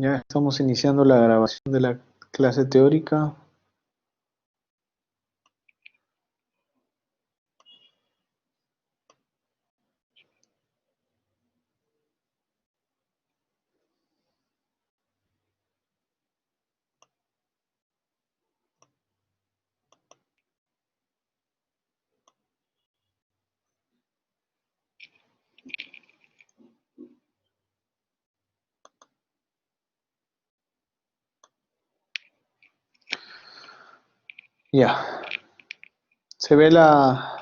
Ya estamos iniciando la grabación de la clase teórica. Ya. Se ve la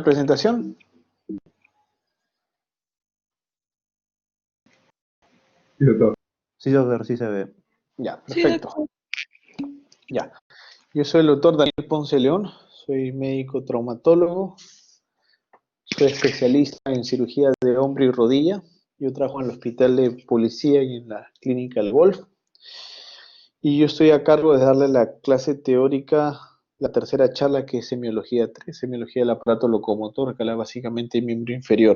presentación. Sí, doctor. Sí, doctor, sí se ve. Ya, Sí, perfecto. doctor. Ya. Yo soy el doctor Daniel Ponce León, soy médico traumatólogo, soy especialista en cirugía de hombro y rodilla. Yo trabajo en el hospital de policía y en la clínica del Golf. Y yo estoy a cargo de darle la clase teórica, la tercera charla, que es semiología 3, semiología del aparato locomotor, que habla básicamente de miembro inferior.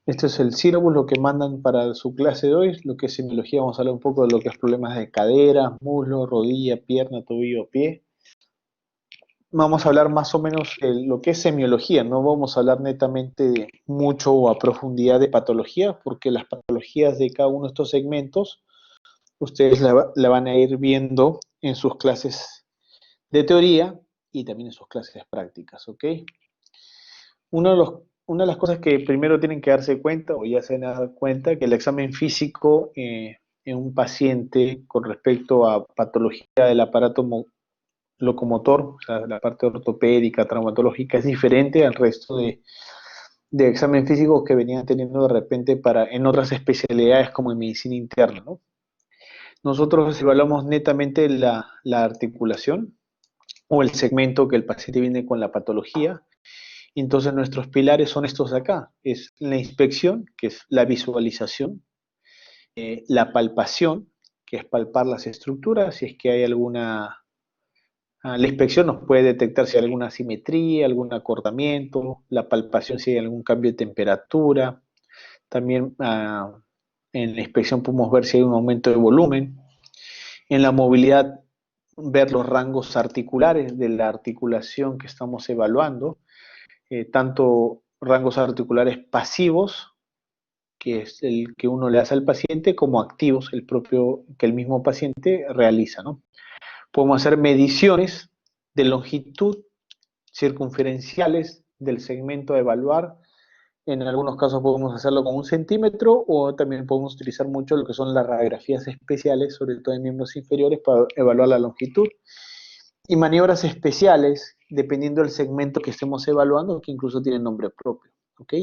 Este es el sílabus, lo que mandan para su clase de hoy. Lo que es semiología, vamos a hablar un poco de lo que es problemas de cadera, muslo, rodilla, pierna, tobillo, pie. Vamos a hablar más o menos de lo que es semiología, no vamos a hablar netamente de mucho o a profundidad de patología, porque las patologías de cada uno de estos segmentos, ustedes la van a ir viendo en sus clases de teoría y también en sus clases prácticas, ¿ok? Una de las cosas que primero tienen que darse cuenta, o ya se han dado cuenta, que el examen físico en un paciente con respecto a patología del aparato locomotor, o sea, la parte ortopédica, traumatológica, es diferente al resto de examen físico que venían teniendo de repente en otras especialidades como en medicina interna, ¿no? Nosotros evaluamos netamente la articulación o el segmento que el paciente viene con la patología. Entonces nuestros pilares son estos de acá, es la inspección, que es la visualización, la palpación, que es palpar las estructuras, si es que hay la inspección nos puede detectar si hay alguna asimetría, algún acortamiento, la palpación si hay algún cambio de temperatura, también en la inspección podemos ver si hay un aumento de volumen, en la movilidad ver los rangos articulares de la articulación que estamos evaluando, tanto rangos articulares pasivos, que es el que uno le hace al paciente, como activos, que el mismo paciente realiza, ¿no? Podemos hacer mediciones de longitud circunferenciales del segmento a evaluar. En algunos casos podemos hacerlo con 1 centímetro o también podemos utilizar mucho lo que son las radiografías especiales, sobre todo en miembros inferiores, para evaluar la longitud. Y maniobras especiales, dependiendo del segmento que estemos evaluando, que incluso tienen nombre propio, ¿ok?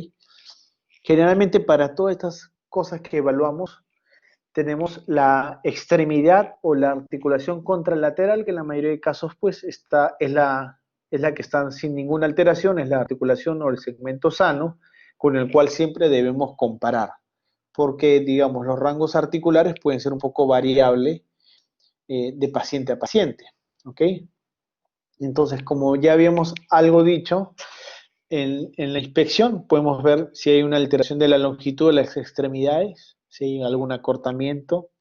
Generalmente para todas estas cosas que evaluamos, tenemos la extremidad o la articulación contralateral, que en la mayoría de casos pues es la que está sin ninguna alteración, es la articulación o el segmento sano, con el cual siempre debemos comparar, porque digamos los rangos articulares pueden ser un poco variables de paciente a paciente, ¿ok? Entonces, como ya habíamos algo dicho, en la inspección podemos ver si hay una alteración de la longitud de las extremidades, si hay algún acortamiento,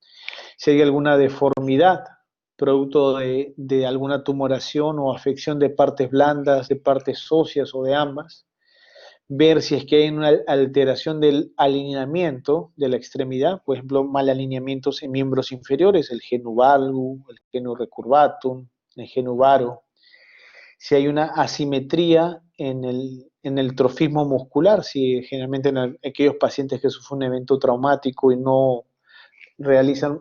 si hay alguna deformidad producto de alguna tumoración o afección de partes blandas, de partes óseas o de ambas, ver si es que hay una alteración del alineamiento de la extremidad, por ejemplo, mal alineamientos en miembros inferiores, el genu valgus, el genu recurvatum, el genu varo, si hay una asimetría en el trofismo muscular, si generalmente en aquellos pacientes que sufren un evento traumático y no realizan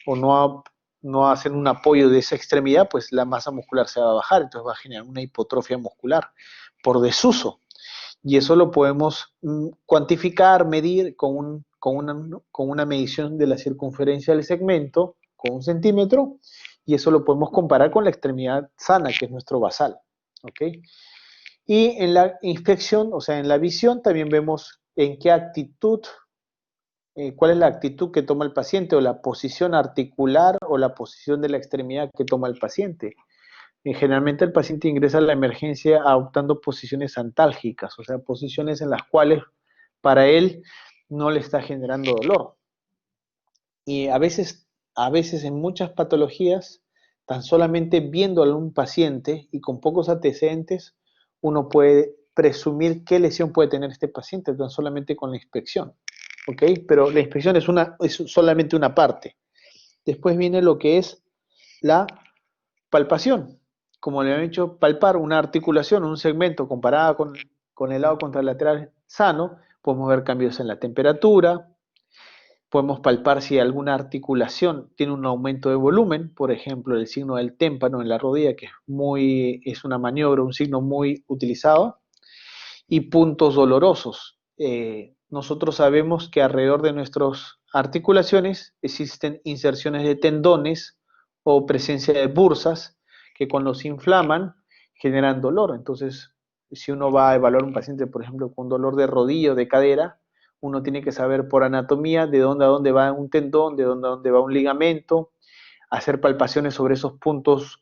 o no hacen un apoyo de esa extremidad, pues la masa muscular se va a bajar, entonces va a generar una hipotrofia muscular por desuso. Y eso lo podemos cuantificar, medir con una medición de la circunferencia del segmento, con 1 centímetro, y eso lo podemos comparar con la extremidad sana, que es nuestro basal. ¿Ok? Y en la inspección, o sea, en la visión, también vemos en qué actitud cuál es la actitud que toma el paciente o la posición articular o la posición de la extremidad que toma el paciente. Generalmente el paciente ingresa a la emergencia adoptando posiciones antálgicas, o sea, posiciones en las cuales para él no le está generando dolor. Y a veces en muchas patologías, tan solamente viendo a un paciente y con pocos antecedentes, uno puede presumir qué lesión puede tener este paciente, tan solamente con la inspección. ¿Ok? Pero la inspección es solamente una parte. Después viene lo que es la palpación. Como le han hecho palpar una articulación, un segmento comparada con el lado contralateral sano, podemos ver cambios en la temperatura, podemos palpar si alguna articulación tiene un aumento de volumen, por ejemplo, el signo del témpano en la rodilla, que es una maniobra, un signo muy utilizado, y puntos dolorosos. Nosotros sabemos que alrededor de nuestras articulaciones existen inserciones de tendones o presencia de bursas que cuando se inflaman generan dolor. Entonces, si uno va a evaluar un paciente, por ejemplo, con dolor de rodilla o de cadera, uno tiene que saber por anatomía de dónde a dónde va un tendón, de dónde a dónde va un ligamento, hacer palpaciones sobre esos puntos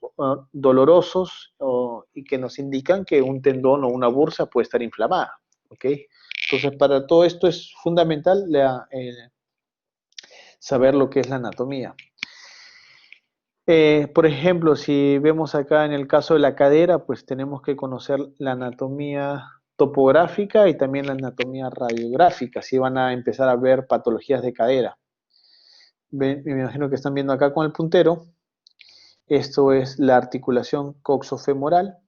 dolorosos y que nos indican que un tendón o una bursa puede estar inflamada. ¿Ok? Entonces, para todo esto es fundamental saber lo que es la anatomía. Por ejemplo, si vemos acá en el caso de la cadera, pues tenemos que conocer la anatomía topográfica y también la anatomía radiográfica, si van a empezar a ver patologías de cadera. Me imagino que están viendo acá con el puntero. Esto es la articulación coxofemoral,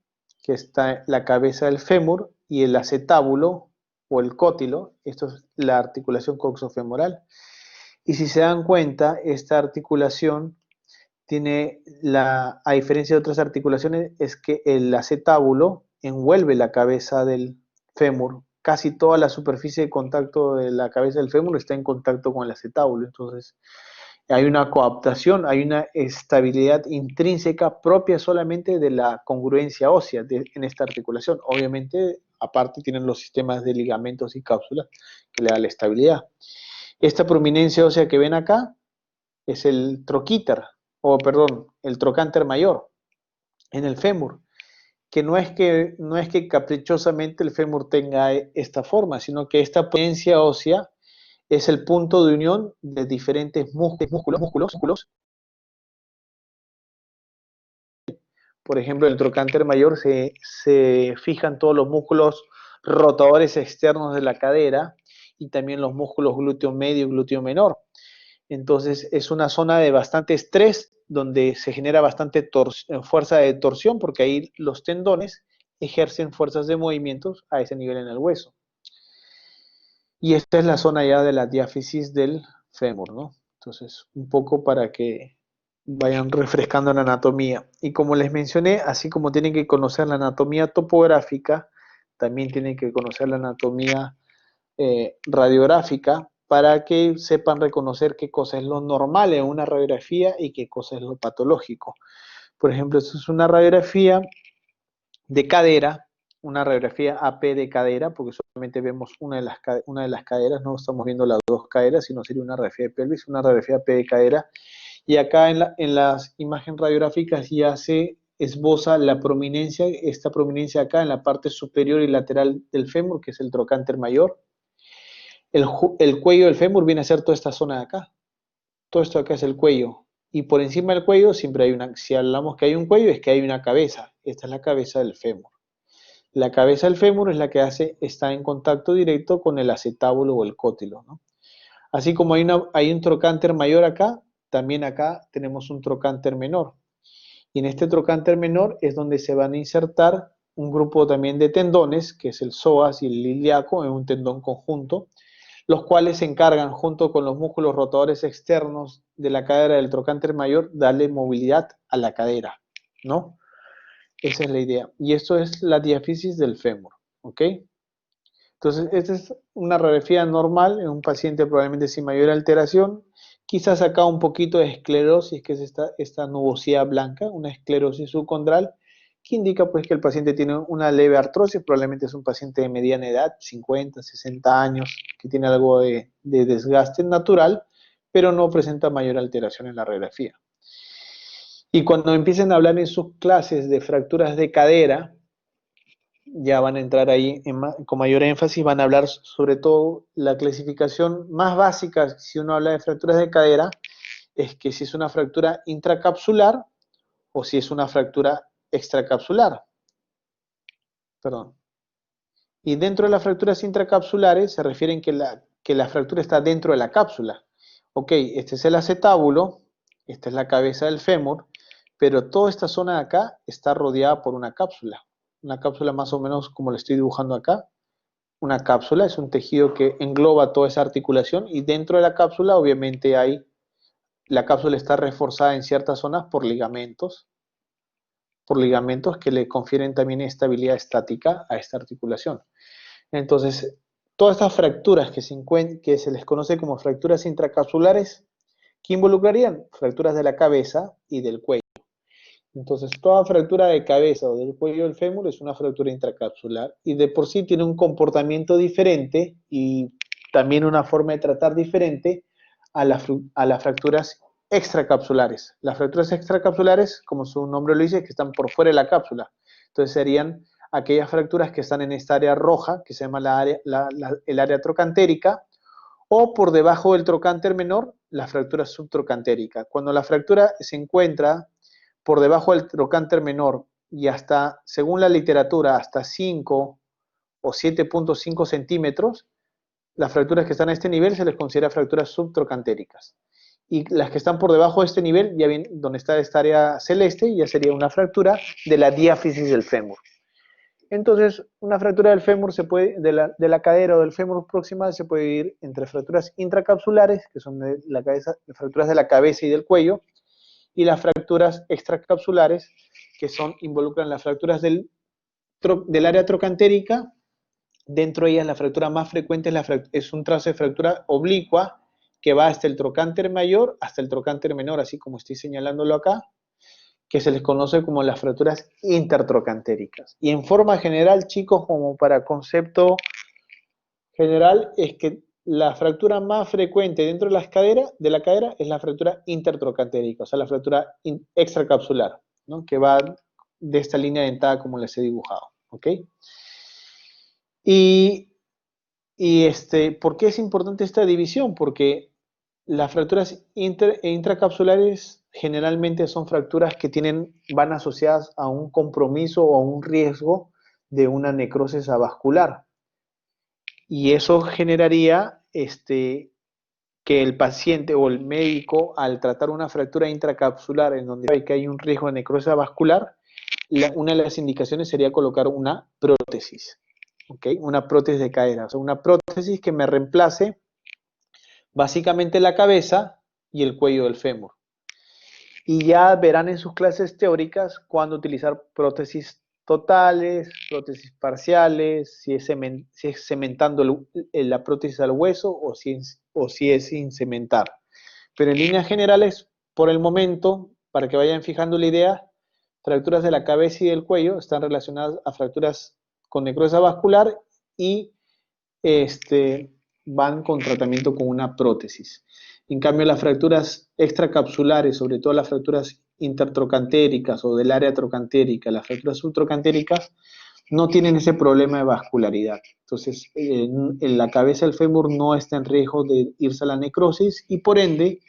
que está en la cabeza del fémur, y el acetábulo o el cótilo. Esto es la articulación coxofemoral. Y si se dan cuenta, esta articulación a diferencia de otras articulaciones, es que el acetábulo envuelve la cabeza del fémur. Casi toda la superficie de contacto de la cabeza del fémur está en contacto con el acetábulo. Entonces, hay una coaptación, hay una estabilidad intrínseca propia solamente de la congruencia ósea en esta articulación. Obviamente, aparte tienen los sistemas de ligamentos y cápsulas que le dan la estabilidad. Esta prominencia ósea que ven acá es el troquíter, el trocánter mayor en el fémur, que no es que caprichosamente el fémur tenga esta forma, sino que esta prominencia ósea es el punto de unión de diferentes músculos. Por ejemplo, en el trocánter mayor se fijan todos los músculos rotadores externos de la cadera y también los músculos glúteo medio y glúteo menor. Entonces es una zona de bastante estrés donde se genera bastante fuerza de torsión porque ahí los tendones ejercen fuerzas de movimientos a ese nivel en el hueso. Y esta es la zona ya de la diáfisis del fémur, ¿no? Entonces, un poco para que vayan refrescando la anatomía. Y como les mencioné, así como tienen que conocer la anatomía topográfica, también tienen que conocer la anatomía radiográfica para que sepan reconocer qué cosa es lo normal en una radiografía y qué cosa es lo patológico. Por ejemplo, esto es una radiografía de cadera, una radiografía AP de cadera, porque solamente vemos una de las caderas, no estamos viendo las dos caderas, sino sería una radiografía de pelvis, una radiografía AP de cadera. Y acá en las imágenes radiográficas ya se esboza esta prominencia acá en la parte superior y lateral del fémur, que es el trocánter mayor. El cuello del fémur viene a ser toda esta zona de acá. Todo esto acá es el cuello. Y por encima del cuello siempre hay si hablamos que hay un cuello, es que hay una cabeza. Esta es la cabeza del fémur. La cabeza del fémur es la que está en contacto directo con el acetábulo o el cótilo, ¿no? Así como hay un trocánter mayor acá, también acá tenemos un trocánter menor. Y en este trocánter menor es donde se van a insertar un grupo también de tendones, que es el psoas y el ilíaco, en un tendón conjunto, los cuales se encargan, junto con los músculos rotadores externos de la cadera del trocánter mayor, darle movilidad a la cadera, ¿no? Esa es la idea. Y esto es la diáfisis del fémur, ¿ok? Entonces, esta es una radiografía normal en un paciente probablemente sin mayor alteración. Quizás acá un poquito de esclerosis, que es esta nubosidad blanca, una esclerosis subcondral, que indica pues que el paciente tiene una leve artrosis, probablemente es un paciente de mediana edad, 50, 60 años, que tiene algo de desgaste natural, pero no presenta mayor alteración en la radiografía. Y cuando empiecen a hablar en sus clases de fracturas de cadera, ya van a entrar ahí con mayor énfasis, van a hablar sobre todo la clasificación más básica, si uno habla de fracturas de cadera, es que si es una fractura intracapsular o si es una fractura extracapsular. Perdón. Y dentro de las fracturas intracapsulares se refieren que la fractura está dentro de la cápsula. Ok, este es el acetábulo, esta es la cabeza del fémur, pero toda esta zona de acá está rodeada por una cápsula más o menos como la estoy dibujando acá. Una cápsula es un tejido que engloba toda esa articulación y dentro de la cápsula obviamente la cápsula está reforzada en ciertas zonas por ligamentos que le confieren también estabilidad estática a esta articulación. Entonces, todas estas fracturas que se les conoce como fracturas intracapsulares, ¿qué involucrarían? Fracturas de la cabeza y del cuello. Entonces, toda fractura de cabeza o del cuello del fémur es una fractura intracapsular y de por sí tiene un comportamiento diferente y también una forma de tratar diferente a las fracturas extracapsulares. Las fracturas extracapsulares, como su nombre lo dice, que están por fuera de la cápsula. Entonces serían aquellas fracturas que están en esta área roja, que se llama el área trocantérica, o por debajo del trocánter menor, la fractura subtrocantérica. Cuando la fractura se encuentra por debajo del trocánter menor y hasta, según la literatura, hasta 5 o 7.5 centímetros, las fracturas que están a este nivel se les considera fracturas subtrocantéricas. Y las que están por debajo de este nivel, ya bien, donde está esta área celeste, ya sería una fractura de la diáfisis del fémur. Entonces, una fractura del fémur de la cadera o del fémur proximal se puede dividir entre fracturas intracapsulares, que son de la cabeza, fracturas de la cabeza y del cuello, y las fracturas extracapsulares, que involucran las fracturas del área trocantérica. Dentro de ellas la fractura más frecuente es un trazo de fractura oblicua que va hasta el trocánter mayor, hasta el trocánter menor, así como estoy señalándolo acá, que se les conoce como las fracturas intertrocantéricas. Y en forma general, chicos, como para concepto general, es que la fractura más frecuente dentro de la cadera es la fractura intertrocantérica, o sea, la fractura extracapsular, ¿no? Que va de esta línea dentada como les he dibujado, ¿ok? ¿Por qué es importante esta división? Porque las fracturas intracapsulares generalmente son fracturas que van asociadas a un compromiso o a un riesgo de una necrosis avascular. Y eso generaría que el paciente o el médico, al tratar una fractura intracapsular en donde hay que hay un riesgo de necrosis vascular, una de las indicaciones sería colocar una prótesis, ¿ok? Una prótesis de cadera, o sea, una prótesis que me reemplace básicamente la cabeza y el cuello del fémur. Y ya verán en sus clases teóricas cuándo utilizar prótesis totales, prótesis parciales, si es cementando la prótesis al hueso o si es sin cementar. Pero en líneas generales, por el momento, para que vayan fijando la idea, fracturas de la cabeza y del cuello están relacionadas a fracturas con necrosis vascular y van con tratamiento con una prótesis. En cambio, las fracturas extracapsulares, sobre todo las fracturas intertrocantéricas o del área trocantérica, las fracturas subtrocantéricas, no tienen ese problema de vascularidad. Entonces, en la cabeza del fémur no está en riesgo de irse a la necrosis y por ende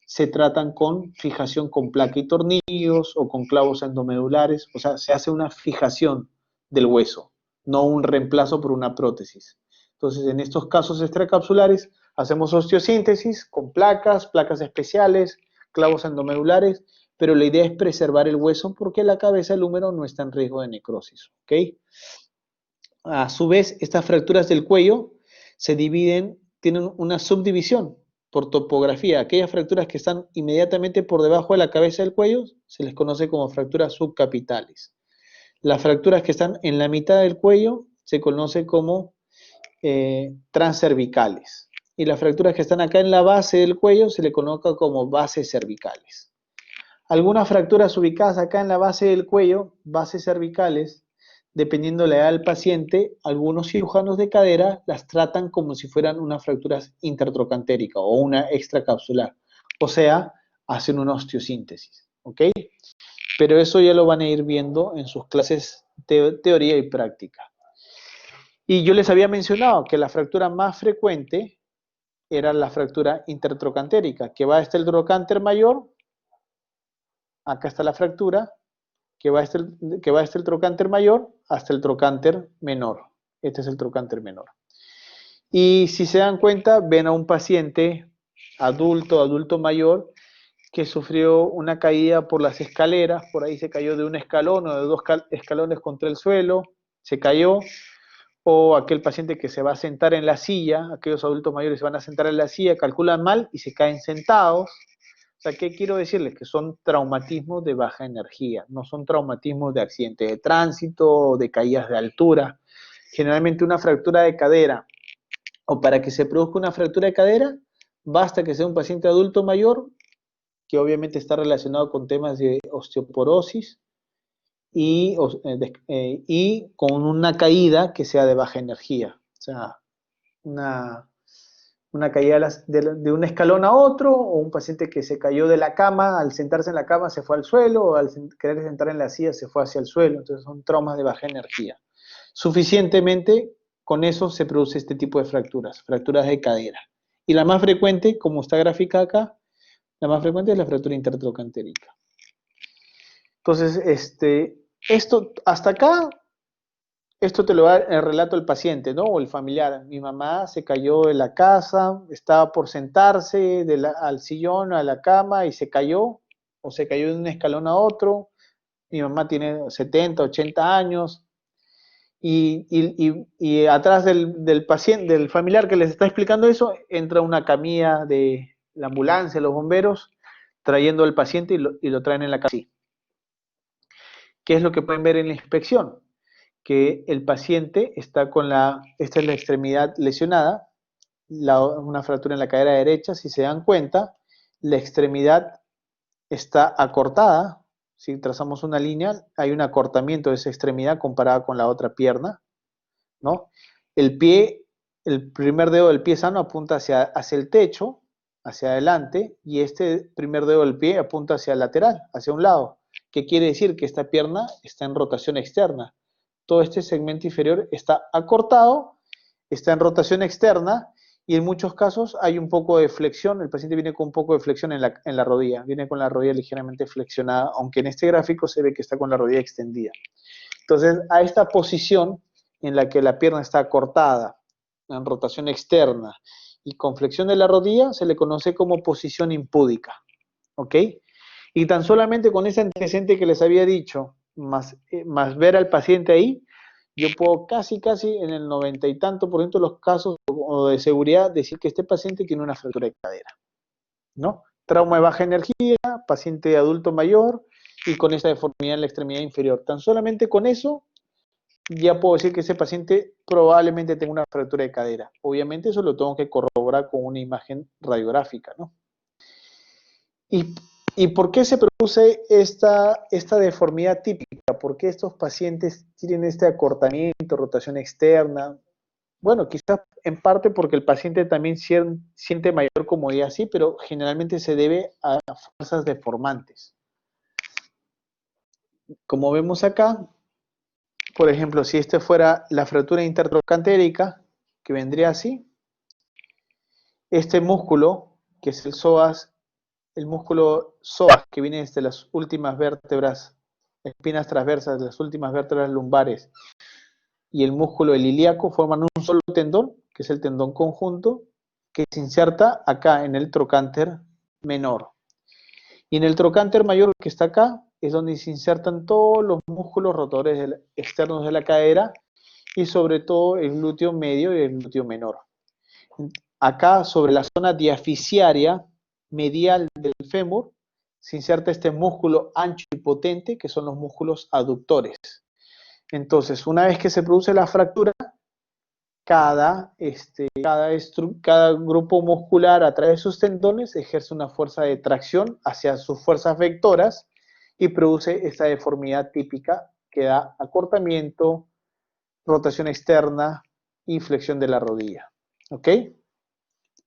se tratan con fijación con placa y tornillos o con clavos endomedulares, o sea, se hace una fijación del hueso, no un reemplazo por una prótesis. Entonces, en estos casos extracapsulares, hacemos osteosíntesis con placas especiales, clavos endomedulares, pero la idea es preservar el hueso porque la cabeza del húmero no está en riesgo de necrosis, ¿ok? A su vez, estas fracturas del cuello tienen una subdivisión por topografía. Aquellas fracturas que están inmediatamente por debajo de la cabeza del cuello se les conoce como fracturas subcapitales. Las fracturas que están en la mitad del cuello se conoce como transcervicales. Y las fracturas que están acá en la base del cuello se le coloca como bases cervicales. Algunas fracturas ubicadas acá en la base del cuello, bases cervicales, dependiendo de la edad del paciente, algunos cirujanos de cadera las tratan como si fueran unas fracturas intertrocantéricas o una extracapsular. O sea, hacen una osteosíntesis, ¿ok? Pero eso ya lo van a ir viendo en sus clases de teoría y práctica. Y yo les había mencionado que la fractura más frecuente era la fractura intertrocantérica, que va desde el trocánter mayor, acá está la fractura, que va desde el trocánter mayor hasta el trocánter menor. Este es el trocánter menor. Y si se dan cuenta, ven a un paciente adulto mayor, que sufrió una caída por las escaleras, por ahí se cayó de un escalón o de dos escalones contra el suelo, se cayó, o aquel paciente que se va a sentar en la silla, aquellos adultos mayores se van a sentar en la silla, calculan mal y se caen sentados. O sea, ¿qué quiero decirles? Que son traumatismos de baja energía, no son traumatismos de accidente de tránsito o de caídas de altura. Generalmente una fractura de cadera, o para que se produzca una fractura de cadera, basta que sea un paciente adulto mayor, que obviamente está relacionado con temas de osteoporosis y, y con una caída que sea de baja energía. O sea, una, una caída de un escalón a otro, o un paciente que se cayó de la cama, al sentarse en la cama se fue al suelo, o al querer sentar en la silla se fue hacia el suelo. Entonces son traumas de baja energía. Suficientemente, con eso se produce este tipo de fracturas, fracturas de cadera. Y la más frecuente, como está gráfica acá, la más frecuente es la fractura intertrocantérica. Entonces, esto, hasta acá, esto te lo da el relato del paciente, ¿no? O el familiar. Mi mamá se cayó de la casa, estaba por sentarse al sillón, a la cama, y se cayó, o se cayó de un escalón a otro. Mi mamá tiene 70, 80 años, y atrás del paciente, del familiar que les está explicando eso, entra una camilla de la ambulancia, los bomberos, trayendo al paciente y lo traen en la casa. ¿Qué es lo que pueden ver en la inspección? Que el paciente está esta es la extremidad lesionada, una fractura en la cadera derecha. Si se dan cuenta, la extremidad está acortada. Si trazamos una línea, hay un acortamiento de esa extremidad comparada con la otra pierna, ¿no? El pie, el primer dedo del pie sano apunta hacia el techo, hacia adelante, y este primer dedo del pie apunta hacia el lateral, hacia un lado. ¿Qué quiere decir? Que esta pierna está en rotación externa. Todo este segmento inferior está acortado, está en rotación externa, y en muchos casos hay un poco de flexión. El paciente viene con un poco de flexión en la rodilla, viene con la rodilla ligeramente flexionada, aunque en este gráfico se ve que está con la rodilla extendida. Entonces, a esta posición en la que la pierna está cortada, en rotación externa y con flexión de la rodilla, se le conoce como posición impúdica, ¿ok? Y tan solamente con ese antecedente que les había dicho, más ver al paciente ahí, yo puedo casi en el 90 y tanto por ciento de los casos o de seguridad decir que este paciente tiene una fractura de cadera, ¿no? Trauma de baja energía, paciente adulto mayor y con esa deformidad en la extremidad inferior. Tan solamente con eso ya puedo decir que ese paciente probablemente tenga una fractura de cadera. Obviamente eso lo tengo que corroborar con una imagen radiográfica, ¿no? ¿Y por qué se produce esta deformidad típica? ¿Por qué estos pacientes tienen este acortamiento, rotación externa? Bueno, quizás en parte porque el paciente también siente mayor comodidad, sí, pero generalmente se debe a fuerzas deformantes. Como vemos acá, por ejemplo, si esta fuera la fractura intertrocantérica, que vendría así, este músculo, que es el músculo psoas, que viene desde las últimas vértebras, espinas transversas de las últimas vértebras lumbares, y el músculo ilíaco forman un solo tendón, que es el tendón conjunto, que se inserta acá en el trocánter menor. Y en el trocánter mayor, que está acá, es donde se insertan todos los músculos rotores externos de la cadera, y sobre todo el glúteo medio y el glúteo menor. Acá, sobre la zona diaficiaria medial del fémur, se inserta este músculo ancho y potente, que son los músculos aductores. Entonces, una vez que se produce la fractura, cada grupo muscular a través de sus tendones ejerce una fuerza de tracción hacia sus fuerzas vectoras y produce esta deformidad típica que da acortamiento, rotación externa y flexión de la rodilla. ¿Ok?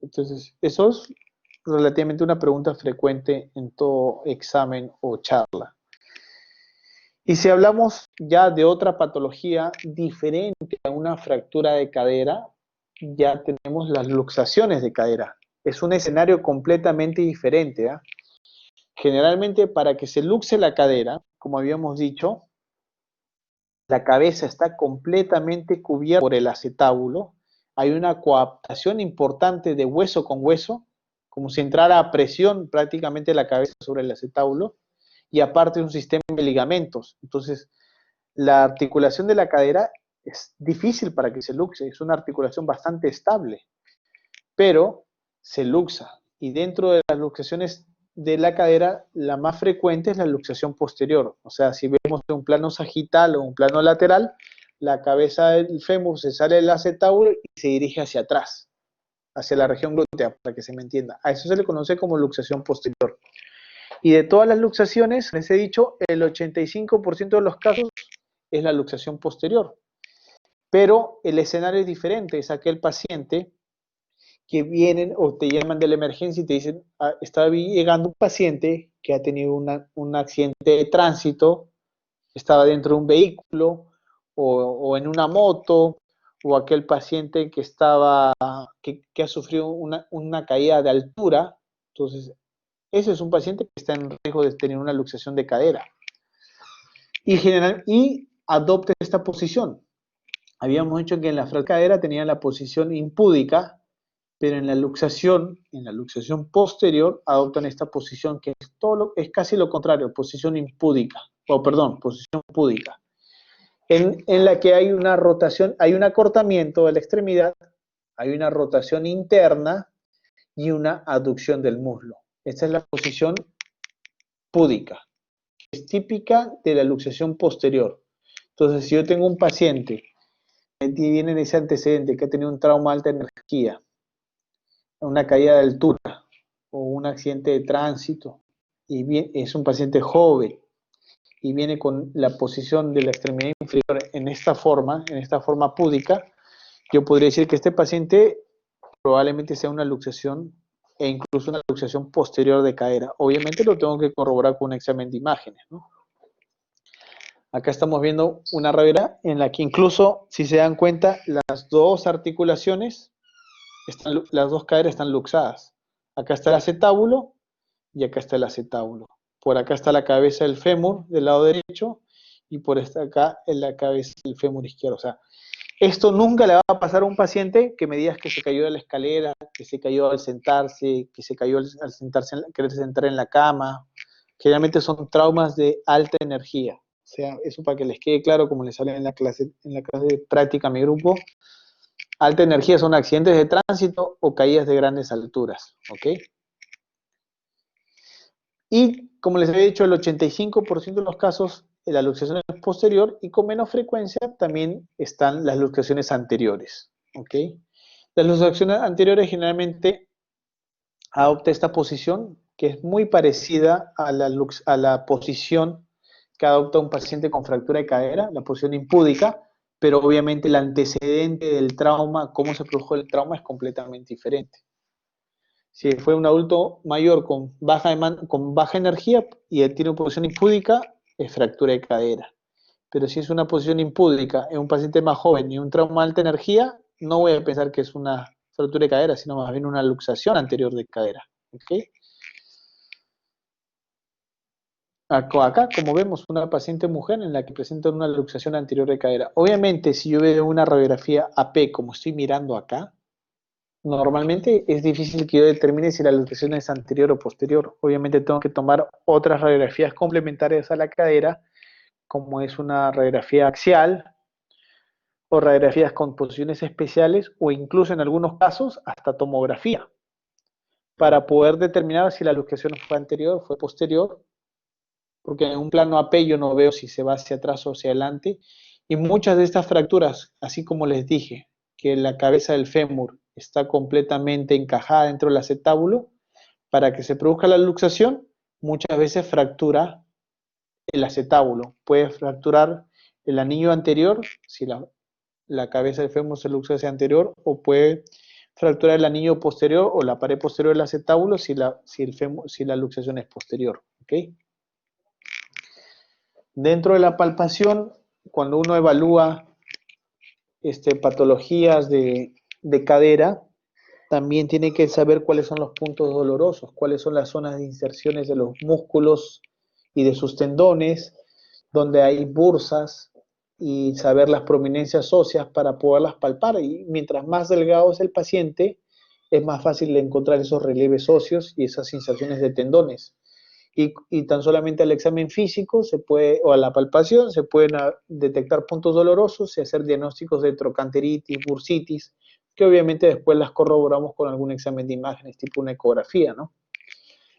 Entonces, eso es relativamente una pregunta frecuente en todo examen o charla. Y si hablamos ya de otra patología diferente a una fractura de cadera, ya tenemos las luxaciones de cadera. Es un escenario completamente diferente, ¿eh? Generalmente, para que se luxe la cadera, como habíamos dicho, la cabeza está completamente cubierta por el acetábulo, hay una coaptación importante de hueso con hueso, como si entrara a presión prácticamente la cabeza sobre el acetábulo, y aparte un sistema de ligamentos. Entonces, la articulación de la cadera es difícil para que se luxe, es una articulación bastante estable, pero se luxa. Y dentro de las luxaciones de la cadera, la más frecuente es la luxación posterior. O sea, si vemos un plano sagital o un plano lateral, la cabeza del fémur se sale del acetábulo y se dirige hacia atrás, hacia la región glútea, para que se me entienda. A eso se le conoce como luxación posterior. Y de todas las luxaciones, les he dicho, el 85% de los casos es la luxación posterior. Pero el escenario es diferente, es aquel paciente que vienen o te llaman de la emergencia y te dicen, está llegando un paciente que ha tenido un accidente de tránsito, estaba dentro de un vehículo o en una moto, o aquel paciente que que ha sufrido una caída de altura. Entonces, ese es un paciente que está en riesgo de tener una luxación de cadera. Y adopta esta posición. Habíamos dicho que en la fractura de cadera tenía la posición impúdica, pero en la luxación posterior, adoptan esta posición que es casi lo contrario, posición impúdica, posición púdica, en la que hay una rotación, hay un acortamiento de la extremidad, hay una rotación interna y una aducción del muslo. Esta es la posición púdica. Es típica de la luxación posterior. Entonces, si yo tengo un paciente que tiene ese antecedente, que ha tenido un trauma de alta energía, una caída de altura o un accidente de tránsito, y es un paciente joven y viene con la posición de la extremidad inferior en esta forma púdica, yo podría decir que este paciente probablemente sea una luxación e incluso una luxación posterior de cadera. Obviamente lo tengo que corroborar con un examen de imágenes, ¿no? Acá estamos viendo una radiografía en la que incluso, si se dan cuenta, las dos articulaciones, las dos caderas están luxadas. Acá está el acetábulo y acá está el acetábulo. Por acá está la cabeza del fémur del lado derecho y por acá en la cabeza del fémur izquierdo. O sea, esto nunca le va a pasar a un paciente que me digas que se cayó de la escalera, que se cayó al sentarse, que se cayó al sentarse, querer sentar en la cama. Generalmente son traumas de alta energía. O sea, eso para que les quede claro, como les sale en la clase de práctica a mi grupo. Alta energía son accidentes de tránsito o caídas de grandes alturas, ¿ok? Y como les había dicho, el 85% de los casos la luxación es posterior y con menos frecuencia también están las luxaciones anteriores, ¿ok? Las luxaciones anteriores generalmente adopta esta posición que es muy parecida a la posición que adopta un paciente con fractura de cadera, la posición impúdica, pero obviamente el antecedente del trauma, cómo se produjo el trauma, es completamente diferente. Si fue un adulto mayor con baja energía y él tiene una posición impúdica, es fractura de cadera. Pero si es una posición impúdica en un paciente más joven y un trauma de alta energía, no voy a pensar que es una fractura de cadera, sino más bien una luxación anterior de cadera. ¿Okay? Acá, como vemos, una paciente mujer en la que presenta una luxación anterior de cadera. Obviamente, si yo veo una radiografía AP, como estoy mirando acá, normalmente es difícil que yo determine si la luxación es anterior o posterior. Obviamente tengo que tomar otras radiografías complementarias a la cadera, como es una radiografía axial o radiografías con posiciones especiales o incluso en algunos casos hasta tomografía para poder determinar si la luxación fue anterior o fue posterior, porque en un plano AP yo no veo si se va hacia atrás o hacia adelante, y muchas de estas fracturas, así como les dije, que la cabeza del fémur está completamente encajada dentro del acetábulo, para que se produzca la luxación, muchas veces fractura el acetábulo. Puede fracturar el anillo anterior, si la cabeza del fémur se luxa hacia anterior, o puede fracturar el anillo posterior o la pared posterior del acetábulo si la luxación es posterior. ¿Okay? Dentro de la palpación, cuando uno evalúa patologías de cadera, también tiene que saber cuáles son los puntos dolorosos, cuáles son las zonas de inserciones de los músculos y de sus tendones, donde hay bursas, y saber las prominencias óseas para poderlas palpar. Y mientras más delgado es el paciente, es más fácil de encontrar esos relieves óseos y esas inserciones de tendones. Y tan solamente al examen físico o a la palpación se pueden detectar puntos dolorosos y hacer diagnósticos de trocanteritis, bursitis, que obviamente después las corroboramos con algún examen de imágenes, tipo una ecografía, ¿no?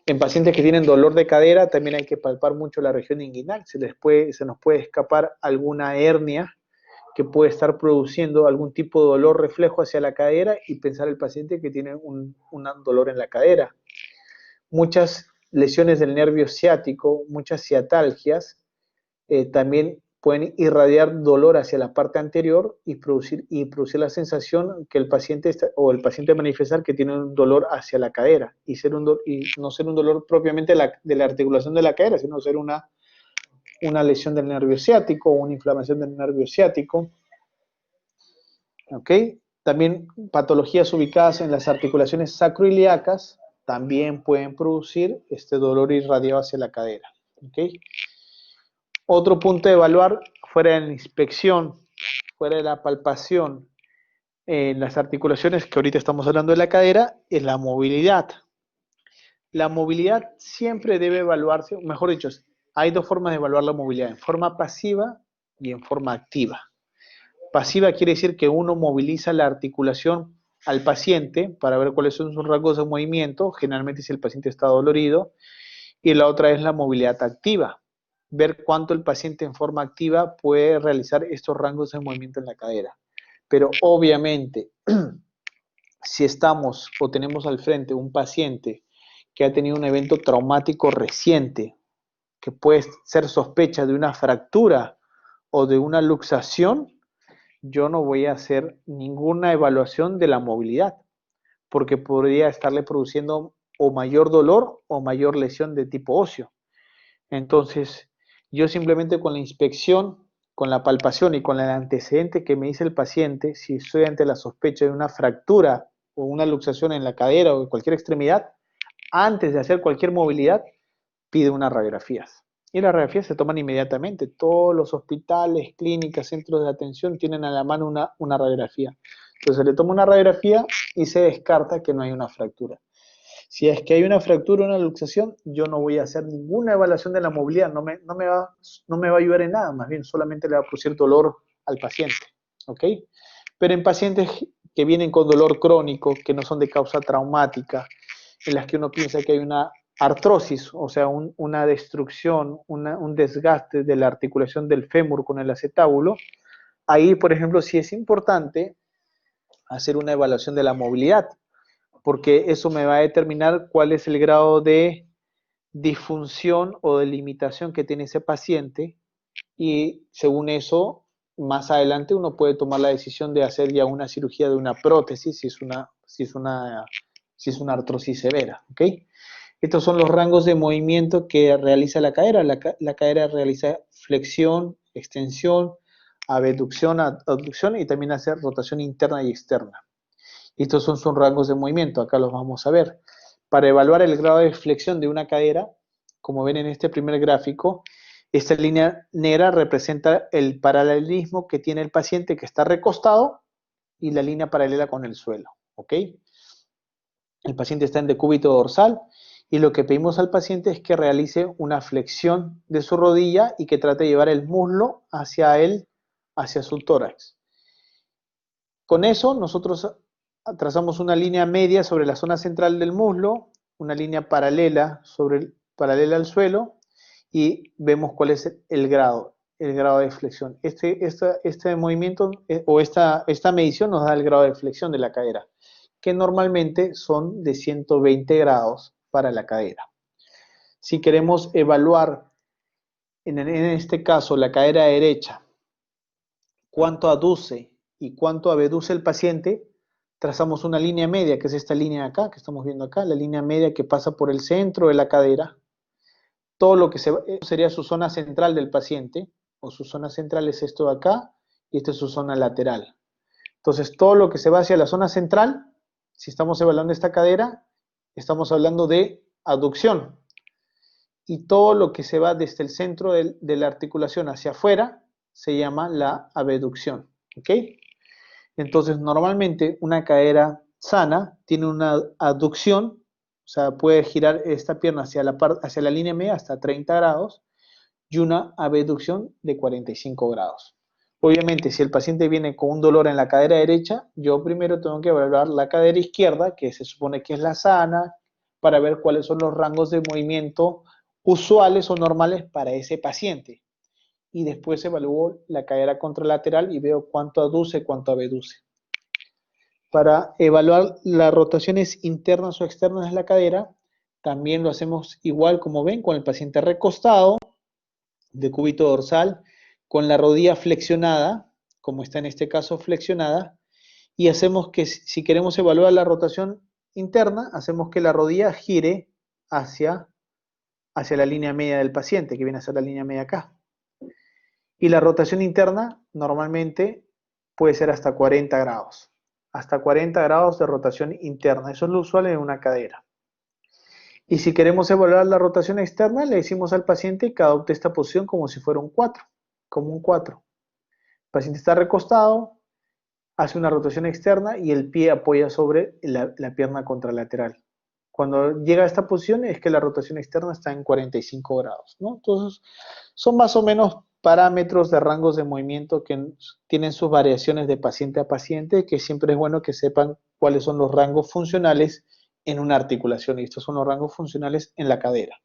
En pacientes que tienen dolor de cadera también hay que palpar mucho la región inguinal. Se nos puede escapar alguna hernia que puede estar produciendo algún tipo de dolor reflejo hacia la cadera y pensar el paciente que tiene un dolor en la cadera. Muchas lesiones del nervio ciático, muchas ciatalgias, también pueden irradiar dolor hacia la parte anterior y producir la sensación que el paciente manifestar que tiene un dolor hacia la cadera y no ser un dolor propiamente de la articulación de la cadera, sino ser una lesión del nervio ciático o una inflamación del nervio ciático. ¿Ok? También patologías ubicadas en las articulaciones sacroiliacas también pueden producir este dolor irradiado hacia la cadera. ¿Ok? Otro punto de evaluar, fuera de la inspección, fuera de la palpación, en las articulaciones, que ahorita estamos hablando de la cadera, es la movilidad. La movilidad siempre debe evaluarse, mejor dicho, hay dos formas de evaluar la movilidad, en forma pasiva y en forma activa. Pasiva quiere decir que uno moviliza la articulación al paciente para ver cuáles son sus rasgos de movimiento, generalmente si el paciente está dolorido, y la otra es la movilidad activa, ver cuánto el paciente en forma activa puede realizar estos rangos de movimiento en la cadera. Pero obviamente, si estamos o tenemos al frente un paciente que ha tenido un evento traumático reciente, que puede ser sospecha de una fractura o de una luxación, yo no voy a hacer ninguna evaluación de la movilidad, porque podría estarle produciendo o mayor dolor o mayor lesión de tipo óseo. Entonces, yo simplemente con la inspección, con la palpación y con el antecedente que me dice el paciente, si estoy ante la sospecha de una fractura o una luxación en la cadera o en cualquier extremidad, antes de hacer cualquier movilidad, pide unas radiografías. Y las radiografías se toman inmediatamente. Todos los hospitales, clínicas, centros de atención tienen a la mano una radiografía. Entonces le toma una radiografía y se descarta que no hay una fractura. Si es que hay una fractura o una luxación, yo no voy a hacer ninguna evaluación de la movilidad, no me va a ayudar en nada, más bien solamente le va a producir dolor al paciente, ¿ok? Pero en pacientes que vienen con dolor crónico, que no son de causa traumática, en las que uno piensa que hay una artrosis, o sea, una destrucción, un desgaste de la articulación del fémur con el acetábulo, ahí, por ejemplo, sí es importante hacer una evaluación de la movilidad, porque eso me va a determinar cuál es el grado de disfunción o de limitación que tiene ese paciente, y según eso, más adelante uno puede tomar la decisión de hacer ya una cirugía de una prótesis si es una artrosis severa, ¿ok? Estos son los rangos de movimiento que realiza la cadera. La cadera realiza flexión, extensión, abducción, abducción, y también hace rotación interna y externa. Estos son sus rangos de movimiento, acá los vamos a ver. Para evaluar el grado de flexión de una cadera, como ven en este primer gráfico, esta línea negra representa el paralelismo que tiene el paciente que está recostado y la línea paralela con el suelo, ¿ok? El paciente está en decúbito dorsal y lo que pedimos al paciente es que realice una flexión de su rodilla y que trate de llevar el muslo hacia su tórax. Con eso nosotros trazamos una línea media sobre la zona central del muslo, una línea paralela al suelo, y vemos cuál es el grado. el grado de flexión. Este movimiento o esta medición nos da el grado de flexión de la cadera, que normalmente son de 120 grados para la cadera. Si queremos evaluar, en este caso, la cadera derecha, cuánto aduce y cuánto abduce el paciente, trazamos una línea media, que es esta línea de acá, que estamos viendo acá, la línea media que pasa por el centro de la cadera. Todo lo que sería su zona central del paciente, o su zona central es esto de acá, y esta es su zona lateral. Entonces, todo lo que se va hacia la zona central, si estamos evaluando esta cadera, estamos hablando de abducción. Y todo lo que se va desde el centro de la articulación hacia afuera, se llama la abducción. ¿Ok? Entonces, normalmente una cadera sana tiene una abducción, o sea, puede girar esta pierna hacia la línea media hasta 30 grados y una abducción de 45 grados. Obviamente, si el paciente viene con un dolor en la cadera derecha, yo primero tengo que evaluar la cadera izquierda, que se supone que es la sana, para ver cuáles son los rangos de movimiento usuales o normales para ese paciente. Y después evalúo la cadera contralateral y veo cuánto aduce, cuánto abduce. Para evaluar las rotaciones internas o externas de la cadera, también lo hacemos igual, como ven, con el paciente recostado, de cúbito dorsal, con la rodilla flexionada, como está en este caso flexionada, y hacemos que, si queremos evaluar la rotación interna, hacemos que la rodilla gire hacia la línea media del paciente, que viene a ser la línea media acá. Y la rotación interna normalmente puede ser hasta 40 grados. Hasta 40 grados de rotación interna. Eso es lo usual en una cadera. Y si queremos evaluar la rotación externa, le decimos al paciente que adopte esta posición como si fuera un 4. Como un 4. El paciente está recostado, hace una rotación externa y el pie apoya sobre la pierna contralateral. Cuando llega a esta posición es que la rotación externa está en 45 grados, ¿no? Entonces, son más o menos parámetros de rangos de movimiento que tienen sus variaciones de paciente a paciente, que siempre es bueno que sepan cuáles son los rangos funcionales en una articulación, y estos son los rangos funcionales en la cadera.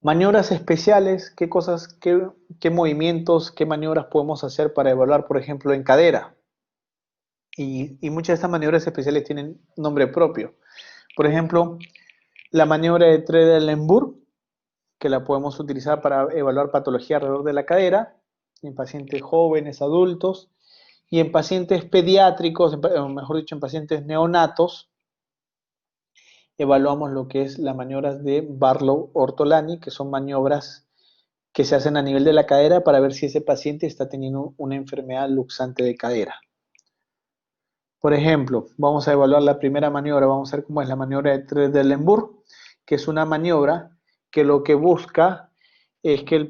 Maniobras especiales, ¿qué cosas, qué movimientos, qué maniobras podemos hacer para evaluar, por ejemplo, en cadera? Y muchas de estas maniobras especiales tienen nombre propio. Por ejemplo, la maniobra de Trendelenburg, que la podemos utilizar para evaluar patología alrededor de la cadera, en pacientes jóvenes, adultos, y en pacientes pediátricos, o mejor dicho, en pacientes neonatos, evaluamos lo que es las maniobras de Barlow-Ortolani, que son maniobras que se hacen a nivel de la cadera para ver si ese paciente está teniendo una enfermedad luxante de cadera. Por ejemplo, vamos a evaluar la primera maniobra, vamos a ver cómo es la maniobra de Trendelenburg, que es una maniobra que lo que busca es que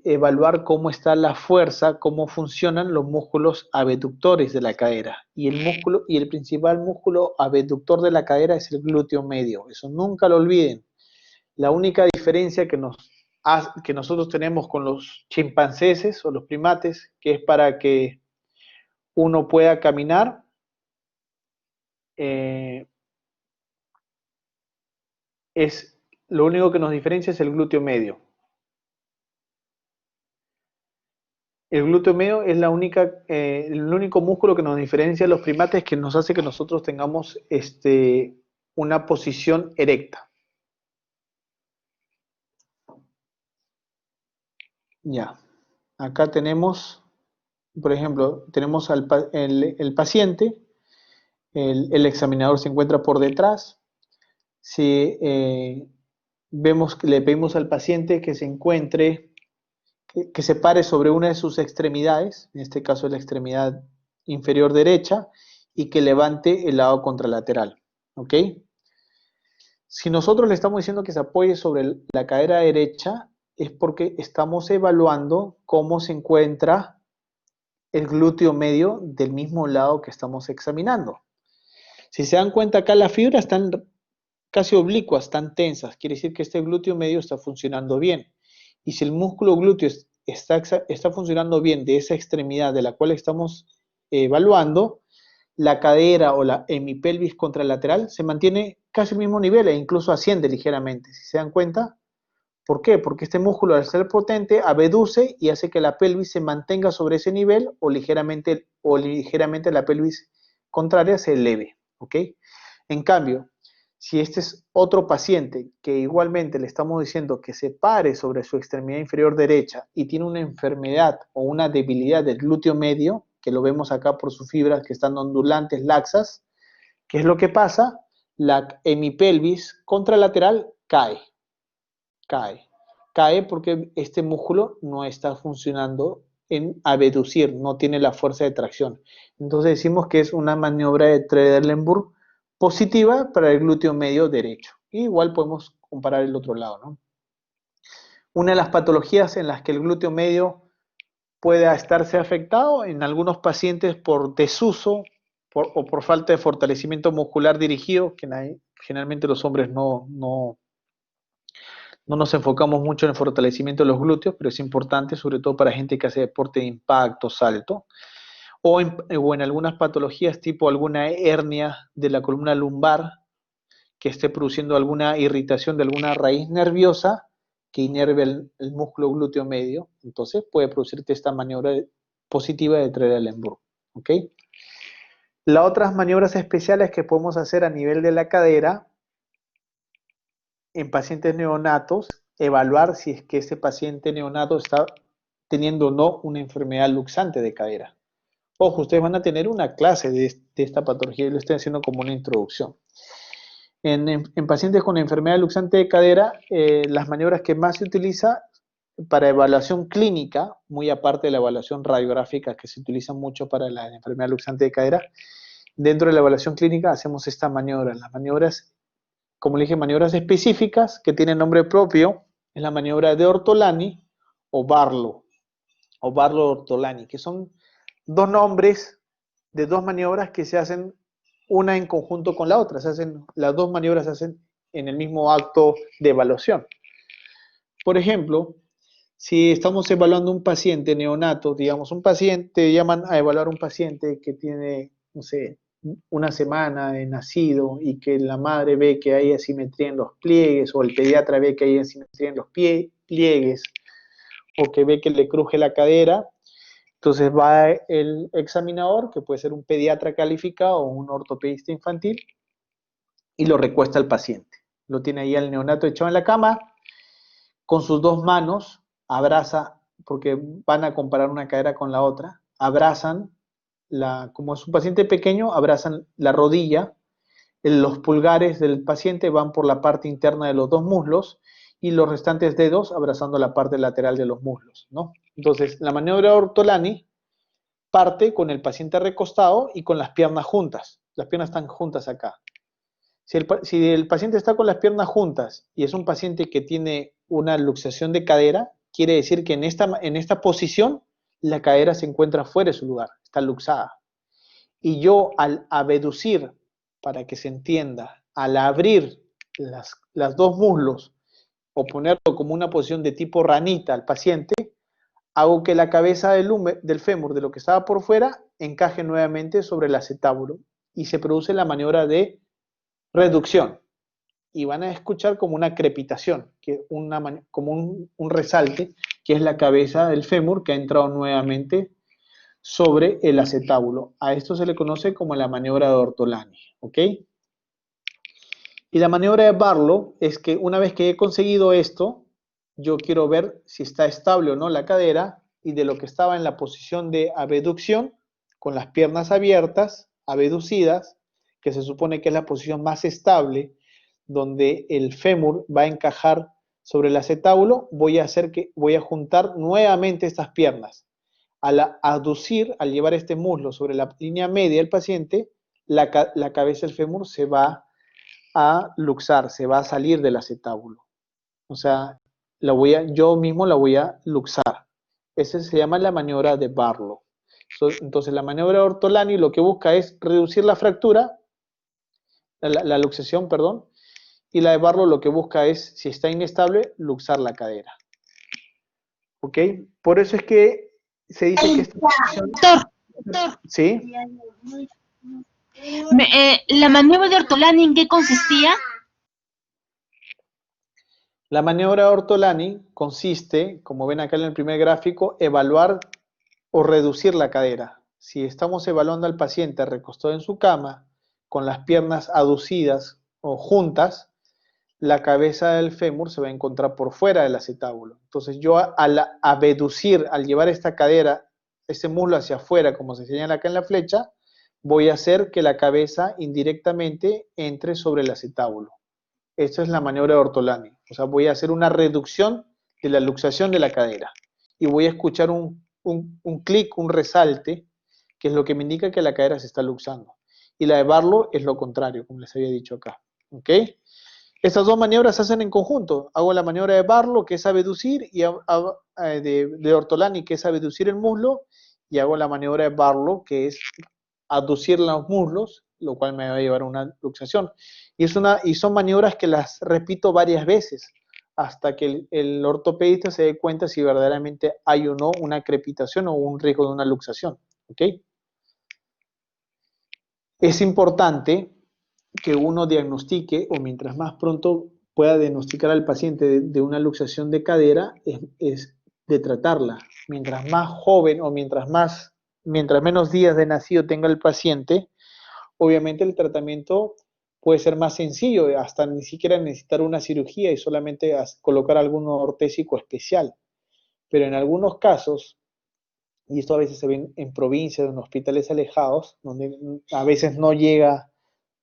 evaluar cómo está la fuerza, cómo funcionan los músculos abductores de la cadera. Y el principal músculo abductor de la cadera es el glúteo medio. Eso nunca lo olviden. La única diferencia que nosotros tenemos con los chimpancéses o los primates, que es para que uno pueda caminar, lo único que nos diferencia es el glúteo medio. El glúteo medio es el único músculo que nos diferencia de los primates, que nos hace que nosotros tengamos una posición erecta. Ya, acá tenemos, por ejemplo, tenemos el paciente, el examinador se encuentra por detrás. Si vemos que le pedimos al paciente que se encuentre, que se pare sobre una de sus extremidades, en este caso la extremidad inferior derecha, y que levante el lado contralateral, ¿ok? Si nosotros le estamos diciendo que se apoye sobre la cadera derecha, es porque estamos evaluando cómo se encuentra el glúteo medio del mismo lado que estamos examinando. Si se dan cuenta acá, las fibras están casi oblicuas, están tensas, quiere decir que este glúteo medio está funcionando bien. Y si el músculo glúteo está funcionando bien de esa extremidad de la cual estamos evaluando, la cadera o la hemipelvis contralateral se mantiene casi al mismo nivel e incluso asciende ligeramente. Si se dan cuenta, ¿Por qué? Porque este músculo, al ser potente, abduce y hace que la pelvis se mantenga sobre ese nivel o ligeramente la pelvis contraria se eleve, ¿ok? En cambio, si este es otro paciente que igualmente le estamos diciendo que se pare sobre su extremidad inferior derecha y tiene una enfermedad o una debilidad del glúteo medio, que lo vemos acá por sus fibras que están ondulantes, laxas, ¿qué es lo que pasa? La hemipelvis contralateral cae. Cae porque este músculo no está funcionando en abducir, no tiene la fuerza de tracción. Entonces decimos que es una maniobra de Trendelenburg positiva para el glúteo medio derecho. Igual podemos comparar el otro lado, ¿no? Una de las patologías en las que el glúteo medio puede estarse afectado en algunos pacientes por desuso o por falta de fortalecimiento muscular dirigido, que generalmente los hombres no nos enfocamos mucho en el fortalecimiento de los glúteos, pero es importante, sobre todo para gente que hace deporte de impacto, salto, o en algunas patologías tipo alguna hernia de la columna lumbar que esté produciendo alguna irritación de alguna raíz nerviosa que inerve el músculo glúteo medio. Entonces puede producirte esta maniobra positiva de Trendelenburg. ¿Ok? Las otras maniobras especiales que podemos hacer a nivel de la cadera en pacientes neonatos, evaluar si es que ese paciente neonato está teniendo o no una enfermedad luxante de cadera. Ojo, ustedes van a tener una clase de esta patología y lo estoy haciendo como una introducción. En pacientes con enfermedad luxante de cadera, las maniobras que más se utiliza para evaluación clínica, muy aparte de la evaluación radiográfica que se utiliza mucho para la enfermedad luxante de cadera, dentro de la evaluación clínica hacemos esta maniobra. Las maniobras, como le dije, maniobras específicas que tienen nombre propio, es la maniobra de Ortolani o Barlow-Ortolani, que son dos nombres de dos maniobras que se hacen una en conjunto con la otra. Las dos maniobras se hacen en el mismo acto de evaluación. Por ejemplo, si estamos evaluando un paciente neonato, digamos, un paciente, llaman a evaluar un paciente que tiene, no sé, una semana de nacido y que la madre ve que hay asimetría en los pliegues o el pediatra ve que hay asimetría en los pliegues o que ve que le cruje la cadera, entonces va el examinador, que puede ser un pediatra calificado o un ortopedista infantil, y lo recuesta al paciente. Lo tiene ahí al neonato echado en la cama, con sus dos manos, abraza, porque van a comparar una cadera con la otra, abrazan, como es un paciente pequeño, abrazan la rodilla, los pulgares del paciente van por la parte interna de los dos muslos y los restantes dedos abrazando la parte lateral de los muslos, ¿no? Entonces, la maniobra de Ortolani parte con el paciente recostado y con las piernas juntas. Las piernas están juntas acá. Si el paciente está con las piernas juntas y es un paciente que tiene una luxación de cadera, quiere decir que en esta posición la cadera se encuentra fuera de su lugar, está luxada. Y yo al abducir, para que se entienda, al abrir las dos muslos o ponerlo como una posición de tipo ranita al paciente, hago que la cabeza del fémur, de lo que estaba por fuera, encaje nuevamente sobre el acetábulo y se produce la maniobra de reducción. Y van a escuchar como una crepitación, como un resalte, que es la cabeza del fémur que ha entrado nuevamente sobre el acetábulo. A esto se le conoce como la maniobra de Ortolani, ¿ok? Y la maniobra de Barlow es que una vez que he conseguido esto, yo quiero ver si está estable o no la cadera y de lo que estaba en la posición de abducción, con las piernas abiertas, abducidas, que se supone que es la posición más estable, donde el fémur va a encajar sobre el acetábulo, voy a juntar nuevamente estas piernas. Al aducir, al llevar este muslo sobre la línea media del paciente, la cabeza del fémur se va a luxar, se va a salir del acetábulo. O sea, yo mismo la voy a luxar. Ese se llama la maniobra de Barlow. Entonces, la maniobra de Ortolani lo que busca es reducir la fractura, la luxación, perdón, y la de Barlow lo que busca es, si está inestable, luxar la cadera. ¿Ok? Por eso es que se dice que esta posición... Doctor, ¿Sí? la maniobra de Ortolani, ¿en qué consistía? La maniobra de Ortolani consiste, como ven acá en el primer gráfico, evaluar o reducir la cadera. Si estamos evaluando al paciente recostado en su cama, con las piernas aducidas o juntas, la cabeza del fémur se va a encontrar por fuera del acetábulo. Entonces yo al abducir, al llevar esta cadera, este muslo hacia afuera, como se señala acá en la flecha, voy a hacer que la cabeza indirectamente entre sobre el acetábulo. Esta es la maniobra de Ortolani. O sea, voy a hacer una reducción de la luxación de la cadera. Y voy a escuchar un clic, un resalte, que es lo que me indica que la cadera se está luxando. Y la de Barlow es lo contrario, como les había dicho acá. ¿Ok? Estas dos maniobras se hacen en conjunto. Hago la maniobra de Barlow, que es abducir, y de Ortolani, que es abducir el muslo, y hago la maniobra de Barlow, que es abducir los muslos, lo cual me va a llevar a una luxación. Y son maniobras que las repito varias veces hasta que el ortopedista se dé cuenta si verdaderamente hay o no una crepitación o un riesgo de una luxación. ¿Ok? Es importante que uno diagnostique, o mientras más pronto pueda diagnosticar al paciente de una luxación de cadera, es de tratarla. Mientras más joven o mientras menos días de nacido tenga el paciente, obviamente el tratamiento puede ser más sencillo, hasta ni siquiera necesitar una cirugía y solamente colocar algún ortésico especial. Pero en algunos casos, y esto a veces se ve en provincias, en hospitales alejados, donde a veces no llega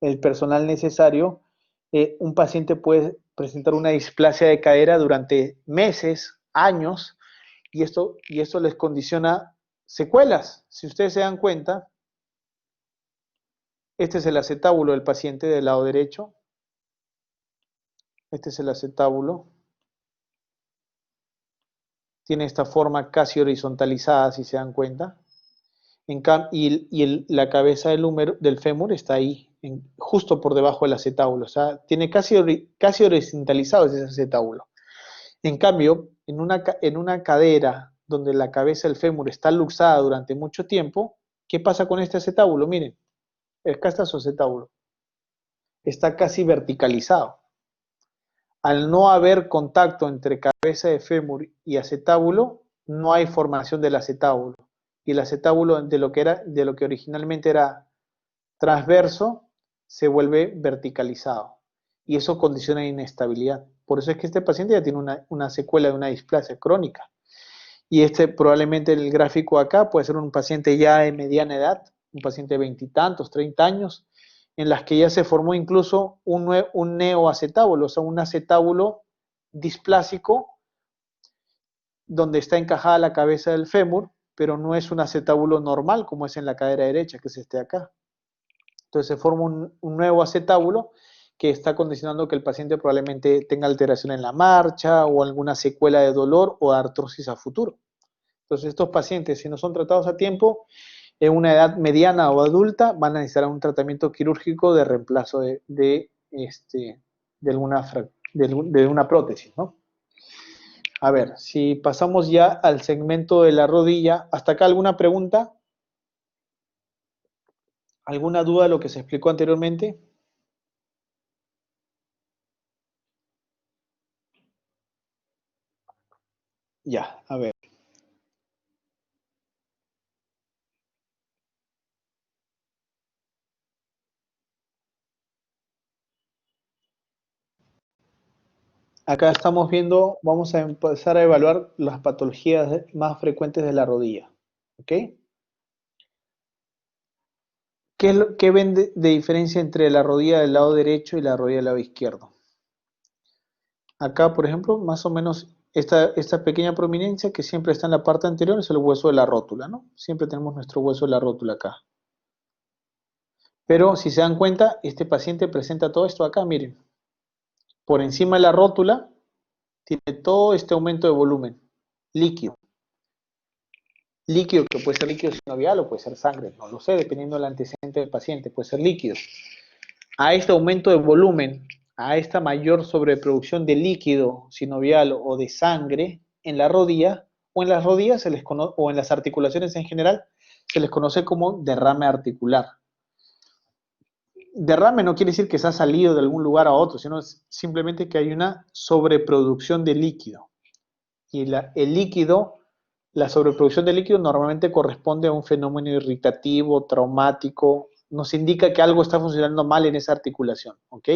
el personal necesario, un paciente puede presentar una displasia de cadera durante meses, años, y esto les condiciona secuelas. Si ustedes se dan cuenta, este es el acetábulo del paciente del lado derecho. Este es el acetábulo. Tiene esta forma casi horizontalizada, si se dan cuenta. La cabeza del fémur está ahí, justo por debajo del acetábulo. O sea, tiene casi horizontalizado ese acetábulo. En cambio, en una cadera donde la cabeza del fémur está luxada durante mucho tiempo, ¿qué pasa con este acetábulo? Miren, acá está su acetábulo. Está casi verticalizado. Al no haber contacto entre cabeza de fémur y acetábulo, no hay formación del acetábulo. Y el acetábulo de lo que originalmente era transverso se vuelve verticalizado. Y eso condiciona inestabilidad. Por eso es que este paciente ya tiene una secuela de una displasia crónica. Y probablemente el gráfico acá puede ser un paciente ya de mediana edad, un paciente de veintitantos, 30 años, en las que ya se formó incluso un neoacetábulo, o sea, un acetábulo displásico donde está encajada la cabeza del fémur, pero no es un acetábulo normal como es en la cadera derecha, que es este acá. Entonces se forma un nuevo acetábulo que está condicionando que el paciente probablemente tenga alteración en la marcha o alguna secuela de dolor o artrosis a futuro. Entonces estos pacientes, si no son tratados a tiempo, en una edad mediana o adulta, van a necesitar un tratamiento quirúrgico de reemplazo de una prótesis, ¿no? A ver, si pasamos ya al segmento de la rodilla, ¿hasta acá alguna pregunta? ¿Alguna duda de lo que se explicó anteriormente? Ya, a ver. Acá estamos viendo, vamos a empezar a evaluar las patologías más frecuentes de la rodilla. ¿Ok? ¿Qué ven de diferencia entre la rodilla del lado derecho y la rodilla del lado izquierdo? Acá, por ejemplo, más o menos esta pequeña prominencia que siempre está en la parte anterior es el hueso de la rótula, ¿no? Siempre tenemos nuestro hueso de la rótula acá. Pero si se dan cuenta, este paciente presenta todo esto acá, miren. Por encima de la rótula tiene todo este aumento de volumen líquido. Líquido que puede ser líquido sinovial o puede ser sangre, no lo sé, dependiendo del antecedente del paciente, puede ser líquido. A este aumento de volumen, a esta mayor sobreproducción de líquido sinovial o de sangre en la rodilla, o en las rodillas o en las articulaciones en general, se les conoce como derrame articular. derrame no quiere decir que se ha salido de algún lugar a otro, sino simplemente que hay una sobreproducción de líquido. Y el líquido, la sobreproducción de líquido normalmente corresponde a un fenómeno irritativo, traumático, nos indica que algo está funcionando mal en esa articulación, ¿ok?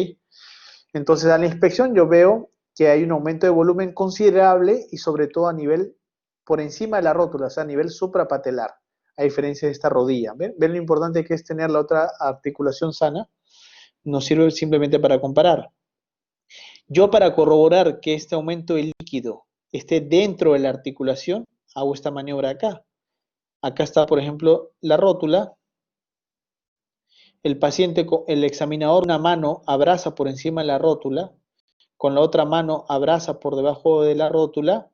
Entonces, a la inspección yo veo que hay un aumento de volumen considerable y sobre todo a nivel por encima de la rótula, o sea, a nivel suprapatelar, a diferencia de esta rodilla. ¿Ven? ¿Ven lo importante que es tener la otra articulación sana? Nos sirve simplemente para comparar. Yo para corroborar que este aumento de líquido esté dentro de la articulación, hago esta maniobra acá. Acá está, por ejemplo, la rótula. El paciente, el examinador, una mano abraza por encima de la rótula, con la otra mano abraza por debajo de la rótula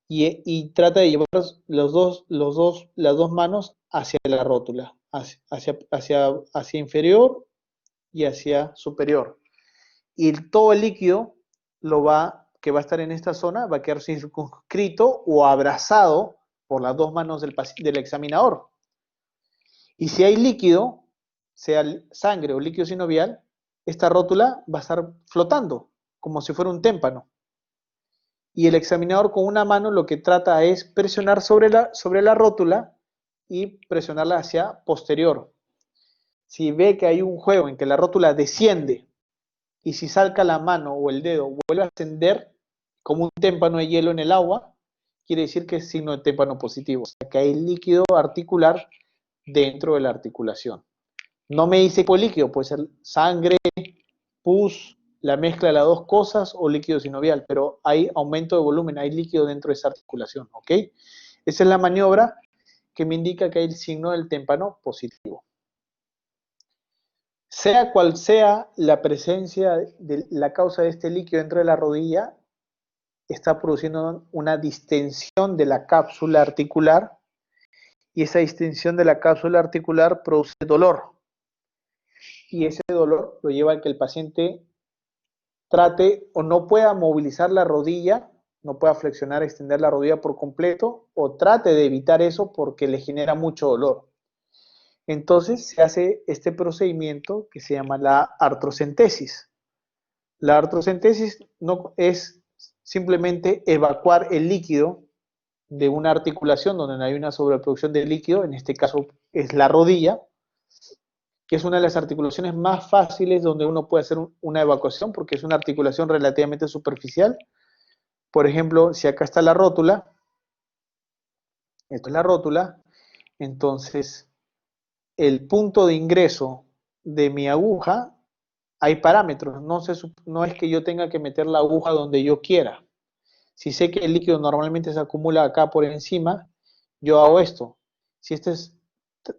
y trata de llevar las dos manos hacia la rótula, hacia inferior y hacia superior. Y todo el líquido que va a estar en esta zona va a quedar circunscrito o abrazado por las dos manos del examinador. Y si hay líquido, sea sangre o líquido sinovial, esta rótula va a estar flotando, como si fuera un témpano. Y el examinador con una mano lo que trata es presionar sobre la rótula y presionarla hacia posterior. Si ve que hay un juego en que la rótula desciende y si salca la mano o el dedo vuelve a ascender como un témpano de hielo en el agua, quiere decir que es signo de témpano positivo, o sea que hay líquido articular dentro de la articulación. No me dice qué líquido, puede ser sangre, pus, la mezcla de las dos cosas o líquido sinovial, pero hay aumento de volumen, hay líquido dentro de esa articulación, ¿ok? Esa es la maniobra que me indica que hay el signo del témpano positivo. Sea cual sea la presencia de la causa de este líquido dentro de la rodilla, está produciendo una distensión de la cápsula articular y esa distensión de la cápsula articular produce dolor. Y ese dolor lo lleva a que el paciente trate o no pueda movilizar la rodilla, no pueda flexionar, extender la rodilla por completo, o trate de evitar eso porque le genera mucho dolor. Entonces se hace este procedimiento que se llama la artrocentesis. La artrocentesis no es simplemente evacuar el líquido de una articulación donde hay una sobreproducción de líquido, en este caso es la rodilla, que es una de las articulaciones más fáciles donde uno puede hacer una evacuación porque es una articulación relativamente superficial. Por ejemplo, si acá está la rótula, esto es la rótula, entonces el punto de ingreso de mi aguja, hay parámetros, no es que yo tenga que meter la aguja donde yo quiera. Si sé que el líquido normalmente se acumula acá por encima, yo hago esto. Si este es,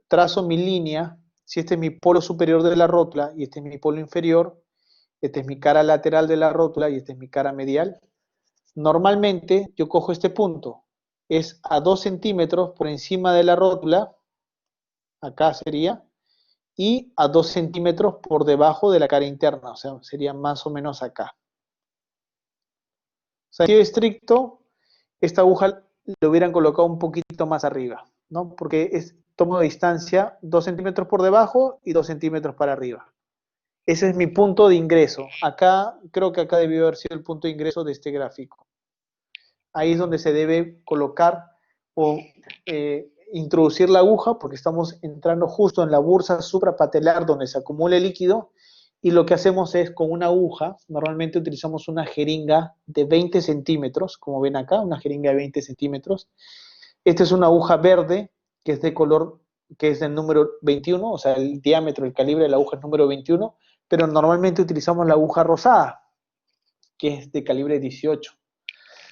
trazo mi línea, si este es mi polo superior de la rótula y este es mi polo inferior, esta es mi cara lateral de la rótula y esta es mi cara medial, normalmente yo cojo este punto, es a 2 centímetros por encima de la rótula, acá sería, y a 2 centímetros por debajo de la cara interna, o sea, sería más o menos acá. O sea, en sentido estricto, esta aguja lo hubieran colocado un poquito más arriba, ¿no? Porque tomo distancia 2 centímetros por debajo y 2 centímetros para arriba. Ese es mi punto de ingreso. Acá, creo que acá debió haber sido el punto de ingreso de este gráfico. Ahí es donde se debe colocar o introducir la aguja, porque estamos entrando justo en la bursa suprapatelar donde se acumula el líquido, y lo que hacemos es con una aguja, normalmente utilizamos una jeringa de 20 centímetros, como ven acá, una jeringa de 20 centímetros. Esta es una aguja verde, que es de color, que es del número 21, o sea, el diámetro, el calibre de la aguja es número 21, pero normalmente utilizamos la aguja rosada, que es de calibre 18.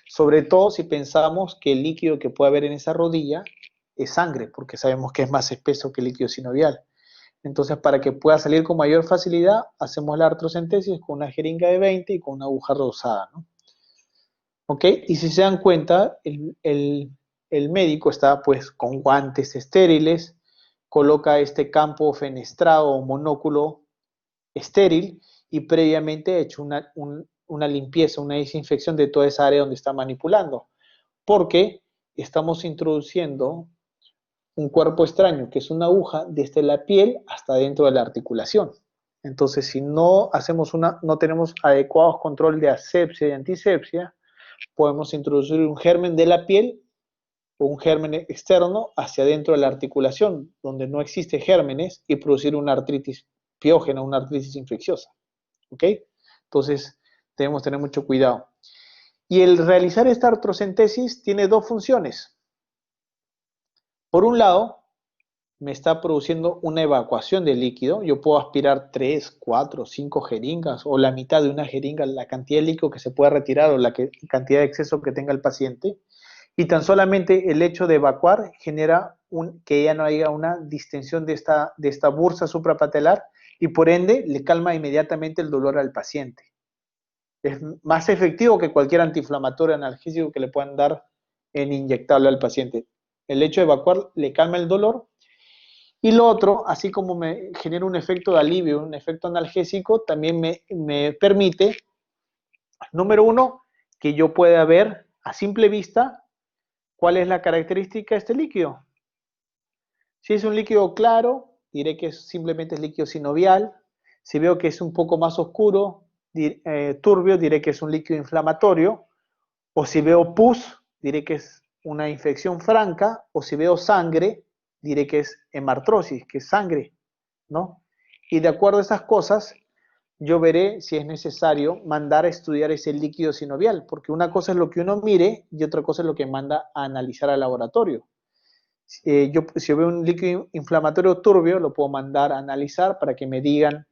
Sobre todo si pensamos que el líquido que puede haber en esa rodilla es sangre, porque sabemos que es más espeso que el líquido sinovial. Entonces, para que pueda salir con mayor facilidad, hacemos la artrocentesis con una jeringa de 20 y con una aguja rosada, ¿no? ¿Ok? Y si se dan cuenta, el médico está pues con guantes estériles, coloca este campo fenestrado o monóculo estéril y previamente ha hecho una limpieza, una desinfección de toda esa área donde está manipulando, porque estamos introduciendo un cuerpo extraño, que es una aguja desde la piel hasta dentro de la articulación. Entonces, si no hacemos no tenemos adecuados control de asepsia y antisepsia, podemos introducir un germen de la piel o un germen externo hacia adentro de la articulación, donde no existe gérmenes, y producir una artritis piógena, una artritis infecciosa. ¿Ok? Entonces, debemos tener mucho cuidado. Y el realizar esta artrocentesis tiene dos funciones. Por un lado, me está produciendo una evacuación de líquido. Yo puedo aspirar 3, 4, 5 jeringas o la mitad de una jeringa, la cantidad de líquido que se pueda retirar o la cantidad de exceso que tenga el paciente. Y tan solamente el hecho de evacuar genera que ya no haya una distensión de esta bursa suprapatelar y por ende le calma inmediatamente el dolor al paciente. Es más efectivo que cualquier antiinflamatorio analgésico que le puedan dar en inyectable al paciente. El hecho de evacuar le calma el dolor. Y lo otro, así como me genera un efecto de alivio, un efecto analgésico, también me permite, número uno, que yo pueda ver a simple vista cuál es la característica de este líquido. Si es un líquido claro, diré que simplemente es líquido sinovial. Si veo que es un poco más oscuro, turbio, diré que es un líquido inflamatorio. O si veo pus, diré que es una infección franca. O si veo sangre, diré que es hemartrosis, que es sangre, ¿no? Y de acuerdo a esas cosas, yo veré si es necesario mandar a estudiar ese líquido sinovial, porque una cosa es lo que uno mire y otra cosa es lo que manda a analizar al laboratorio. Si yo veo un líquido inflamatorio turbio, lo puedo mandar a analizar para que me digan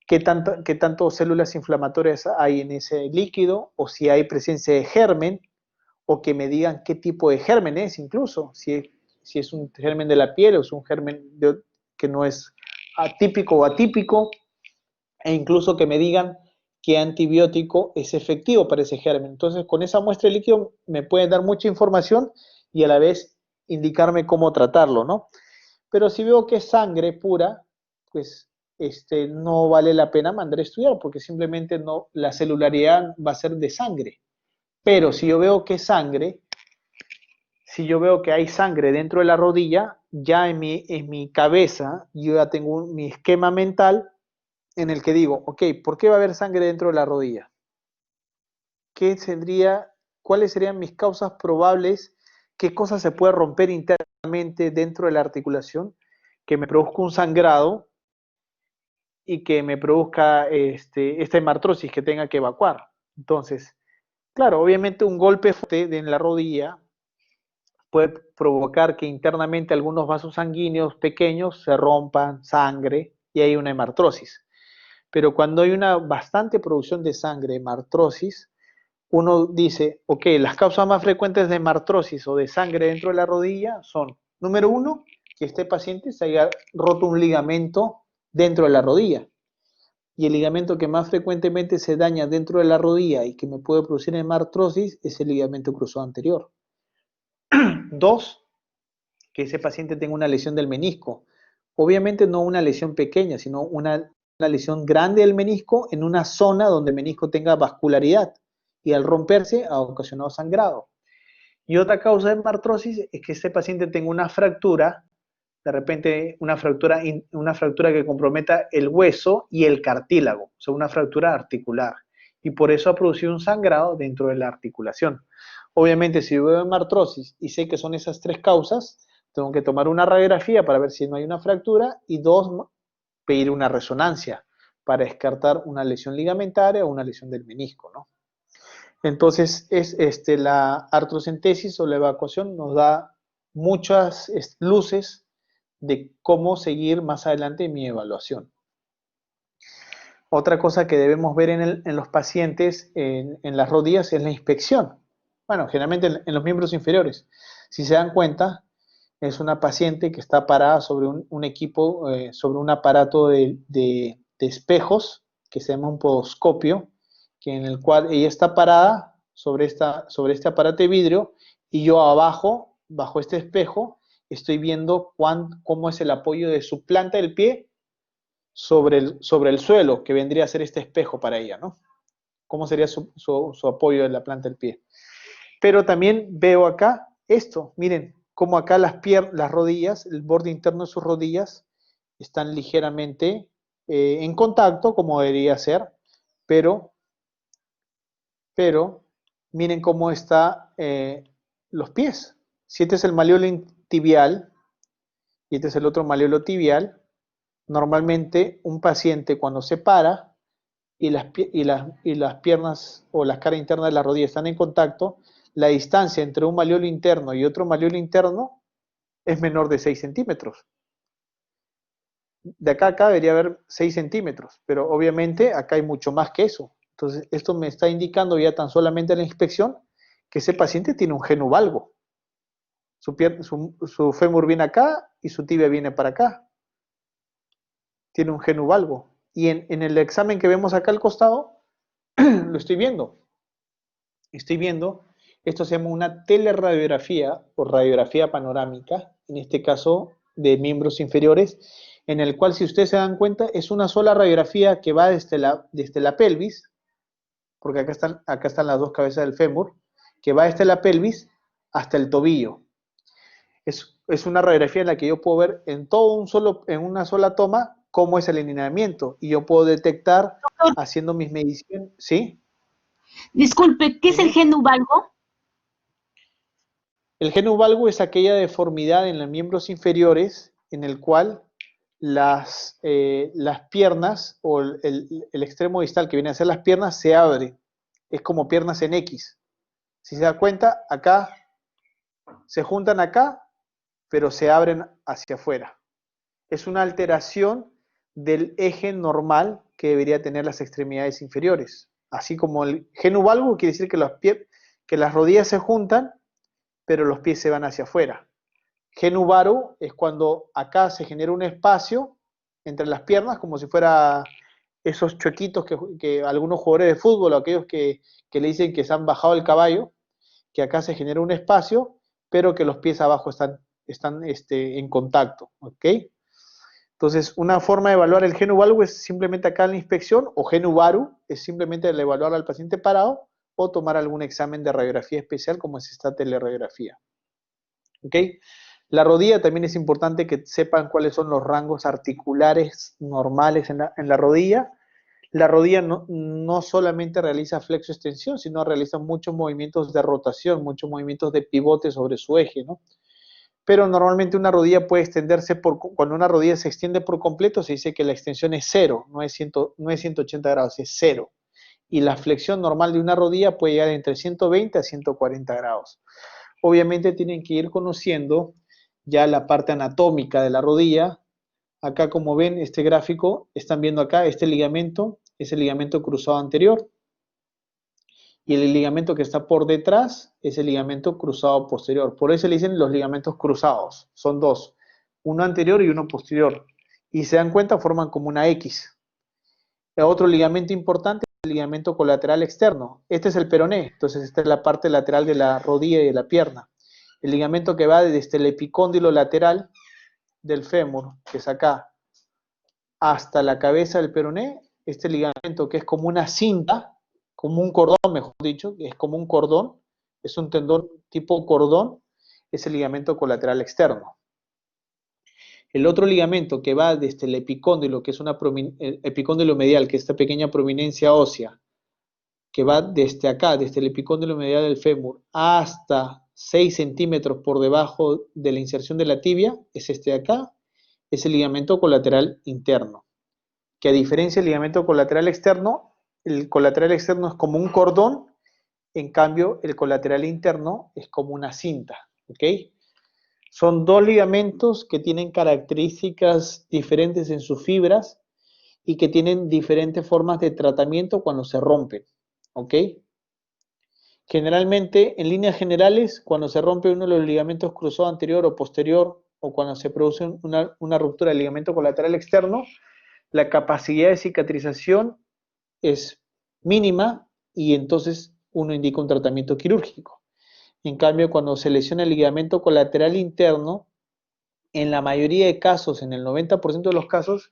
qué tanto células inflamatorias hay en ese líquido, o si hay presencia de germen, o que me digan qué tipo de germen es incluso, si es un germen de la piel o es un germen que no es atípico o atípico, e incluso que me digan qué antibiótico es efectivo para ese germen. Entonces, con esa muestra de líquido me pueden dar mucha información y a la vez indicarme cómo tratarlo, ¿no? Pero si veo que es sangre pura, pues no vale la pena mandar a estudiar porque simplemente no, la celularidad va a ser de sangre. Pero si yo veo que es sangre, si yo veo que hay sangre dentro de la rodilla, ya en mi cabeza yo ya tengo mi esquema mental en el que digo, ok, ¿por qué va a haber sangre dentro de la rodilla? ¿Cuáles serían mis causas probables? ¿Qué cosas se puede romper internamente dentro de la articulación que me produzca un sangrado y que me produzca esta hemartrosis que tenga que evacuar? Entonces, claro, obviamente un golpe fuerte en la rodilla puede provocar que internamente algunos vasos sanguíneos pequeños se rompan, sangre, y hay una hemartrosis. Pero cuando hay una bastante producción de sangre, hemartrosis, uno dice, ok, las causas más frecuentes de hemartrosis o de sangre dentro de la rodilla son, número uno, que este paciente se haya roto un ligamento dentro de la rodilla. Y el ligamento que más frecuentemente se daña dentro de la rodilla y que me puede producir hemartrosis es el ligamento cruzado anterior. Dos, que ese paciente tenga una lesión del menisco. Obviamente no una lesión pequeña, sino una lesión grande del menisco en una zona donde el menisco tenga vascularidad y al romperse ha ocasionado sangrado. Y otra causa de hemartrosis es que este paciente tenga una fractura, de repente una fractura que comprometa el hueso y el cartílago, o sea, una fractura articular. Y por eso ha producido un sangrado dentro de la articulación. Obviamente, si yo veo hemartrosis y sé que son esas tres causas, tengo que tomar una radiografía para ver si no hay una fractura y dos, pedir una resonancia para descartar una lesión ligamentaria o una lesión del menisco, ¿no? Entonces, la artrocentesis o la evacuación nos da muchas luces de cómo seguir más adelante mi evaluación. Otra cosa que debemos ver en los pacientes en las rodillas es la inspección. Bueno, generalmente en los miembros inferiores. Si se dan cuenta, es una paciente que está parada sobre un equipo, sobre un aparato de espejos que se llama un podoscopio, en el cual ella está parada sobre este aparato de vidrio y yo abajo, bajo este espejo, estoy viendo cómo es el apoyo de su planta del pie sobre el suelo, que vendría a ser este espejo para ella, ¿no? ¿Cómo sería su apoyo de la planta del pie? Pero también veo acá esto, miren, cómo acá las rodillas, el borde interno de sus rodillas, están ligeramente en contacto, como debería ser, pero, pero miren cómo está los pies. Si este es el malleolo tibial y este es el otro malleolo tibial, normalmente un paciente cuando se para y las piernas o las caras internas de la rodilla están en contacto, la distancia entre un malleolo interno y otro malleolo interno es menor de 6 centímetros. De acá a acá debería haber 6 centímetros, pero obviamente acá hay mucho más que eso. Entonces, esto me está indicando ya tan solamente la inspección que ese paciente tiene un genuvalgo. Su fémur viene acá y su tibia viene para acá. Tiene un genuvalgo. Y en el examen que vemos acá al costado, lo estoy viendo. Estoy viendo, esto se llama una teleradiografía o radiografía panorámica, en este caso de miembros inferiores, en el cual, si ustedes se dan cuenta, es una sola radiografía que va desde la pelvis, porque acá están las dos cabezas del fémur, que va desde la pelvis hasta el tobillo. Es una radiografía en la que yo puedo ver en una sola toma cómo es el alineamiento, y yo puedo detectar Doctor, haciendo mis mediciones. ¿Sí? disculpe, ¿qué es el Dime. genuvalgo? El geno valgo es aquella deformidad en los miembros inferiores en el cual las piernas o el extremo distal que viene a ser las piernas se abre. Es como piernas en X. Si se da cuenta, acá se juntan acá, pero se abren hacia afuera. Es una alteración del eje normal que debería tener las extremidades inferiores. Así como el geno valgo quiere decir que las rodillas se juntan, pero los pies se van hacia afuera. Genuvaru es cuando acá se genera un espacio entre las piernas, como si fuera esos chuequitos que algunos jugadores de fútbol o aquellos que le dicen que se han bajado el caballo, que acá se genera un espacio, pero que los pies abajo están en contacto. ¿Ok? Entonces, una forma de evaluar el genuvalu es simplemente acá en la inspección, o genuvaru es simplemente el evaluar al paciente parado o tomar algún examen de radiografía especial como es esta teleradiografía. ¿Ok? La rodilla también es importante que sepan cuáles son los rangos articulares normales en la rodilla. La rodilla no solamente realiza flexo-extensión, sino realiza muchos movimientos de rotación, muchos movimientos de pivote sobre su eje, ¿no? Pero normalmente una rodilla puede extenderse, cuando una rodilla se extiende por completo, se dice que la extensión es cero, no es 180 grados, es cero. Y la flexión normal de una rodilla puede llegar entre 120 a 140 grados. Obviamente tienen que ir conociendo ya la parte anatómica de la rodilla. Acá, como ven, este gráfico, están viendo acá, este ligamento es el ligamento cruzado anterior, y el ligamento que está por detrás es el ligamento cruzado posterior. Por eso le dicen los ligamentos cruzados. Son dos, uno anterior y uno posterior. Y se dan cuenta, forman como una X. El otro ligamento importante es el ligamento colateral externo. Este es el peroné, entonces esta es la parte lateral de la rodilla y de la pierna. El ligamento que va desde el epicóndilo lateral del fémur, que es acá, hasta la cabeza del peroné, este ligamento que es como una cinta, como un cordón, mejor dicho, que es como un cordón, es un tendón tipo cordón, es el ligamento colateral externo. El otro ligamento que va desde el epicóndilo, que es el epicóndilo medial, que es esta pequeña prominencia ósea, que va desde acá, desde el epicóndilo medial del fémur, hasta 6 centímetros por debajo de la inserción de la tibia, es este de acá, es el ligamento colateral interno. Que a diferencia del ligamento colateral externo, el colateral externo es como un cordón, en cambio el colateral interno es como una cinta. ¿Ok? Son dos ligamentos que tienen características diferentes en sus fibras y que tienen diferentes formas de tratamiento cuando se rompen. ¿Ok? Generalmente, en líneas generales, cuando se rompe uno de los ligamentos cruzado anterior o posterior, o cuando se produce una ruptura del ligamento colateral externo, la capacidad de cicatrización es mínima y entonces uno indica un tratamiento quirúrgico. En cambio, cuando se lesiona el ligamento colateral interno, en la mayoría de casos, en el 90% de los casos,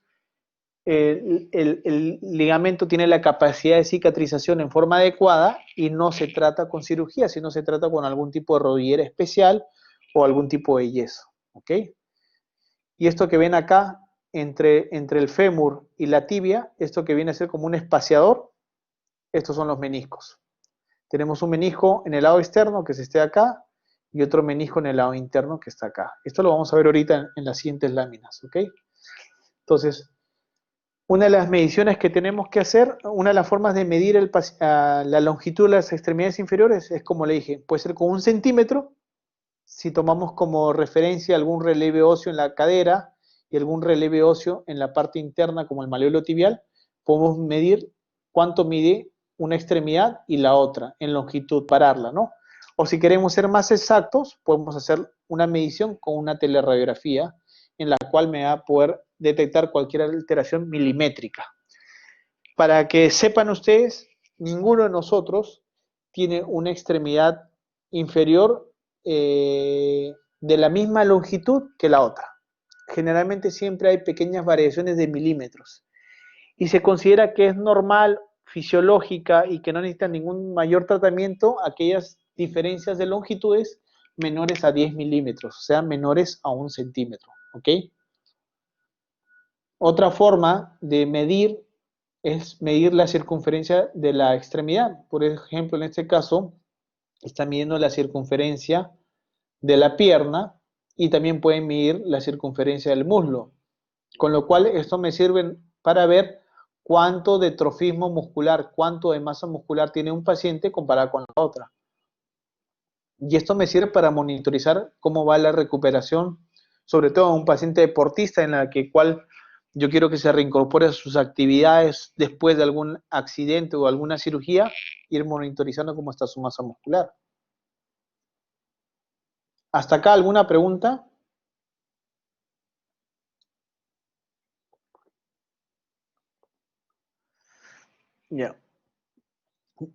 el ligamento tiene la capacidad de cicatrización en forma adecuada y no se trata con cirugía, sino se trata con algún tipo de rodillera especial o algún tipo de yeso. ¿Ok? Y esto que ven acá entre el fémur y la tibia, esto que viene a ser como un espaciador, estos son los meniscos. Tenemos un menisco en el lado externo que se esté acá y otro menisco en el lado interno que está acá. Esto lo vamos a ver ahorita en las siguientes láminas, ¿ok? Entonces, una de las mediciones que tenemos que hacer, una de las formas de medir la longitud de las extremidades inferiores es, como le dije, puede ser con 1 centímetro, si tomamos como referencia algún relieve óseo en la cadera y algún relieve óseo en la parte interna como el malleolo tibial, podemos medir cuánto mide una extremidad y la otra en longitud, pararla, ¿no? O si queremos ser más exactos, podemos hacer una medición con una teleradiografía en la cual me va a poder detectar cualquier alteración milimétrica. Para que sepan ustedes, ninguno de nosotros tiene una extremidad inferior de la misma longitud que la otra. Generalmente siempre hay pequeñas variaciones de milímetros. Y se considera que es normal, fisiológica y que no necesita ningún mayor tratamiento aquellas diferencias de longitudes menores a 10 milímetros, o sea, menores a 1 centímetro. ¿Ok? Otra forma de medir es medir la circunferencia de la extremidad. Por ejemplo, en este caso, está midiendo la circunferencia de la pierna y también pueden medir la circunferencia del muslo. Con lo cual, esto me sirve para ver cuánto de trofismo muscular, cuánto de masa muscular tiene un paciente comparado con la otra. Y esto me sirve para monitorizar cómo va la recuperación, sobre todo en un paciente deportista en la cual yo quiero que se reincorpore a sus actividades después de algún accidente o alguna cirugía, ir monitorizando cómo está su masa muscular. ¿Hasta acá alguna pregunta? Ya.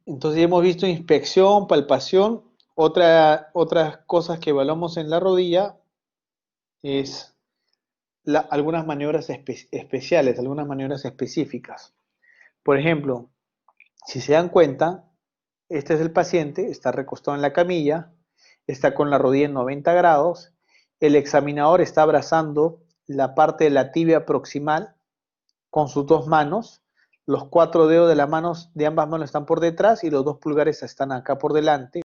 Entonces ya hemos visto inspección, palpación. Otras cosas que evaluamos en la rodilla es algunas maniobras especiales, algunas maniobras específicas. Por ejemplo, si se dan cuenta, este es el paciente, está recostado en la camilla, está con la rodilla en 90 grados, el examinador está abrazando la parte de la tibia proximal con sus 2 manos, los 4 dedos de ambas manos están por detrás y los 2 pulgares están acá por delante,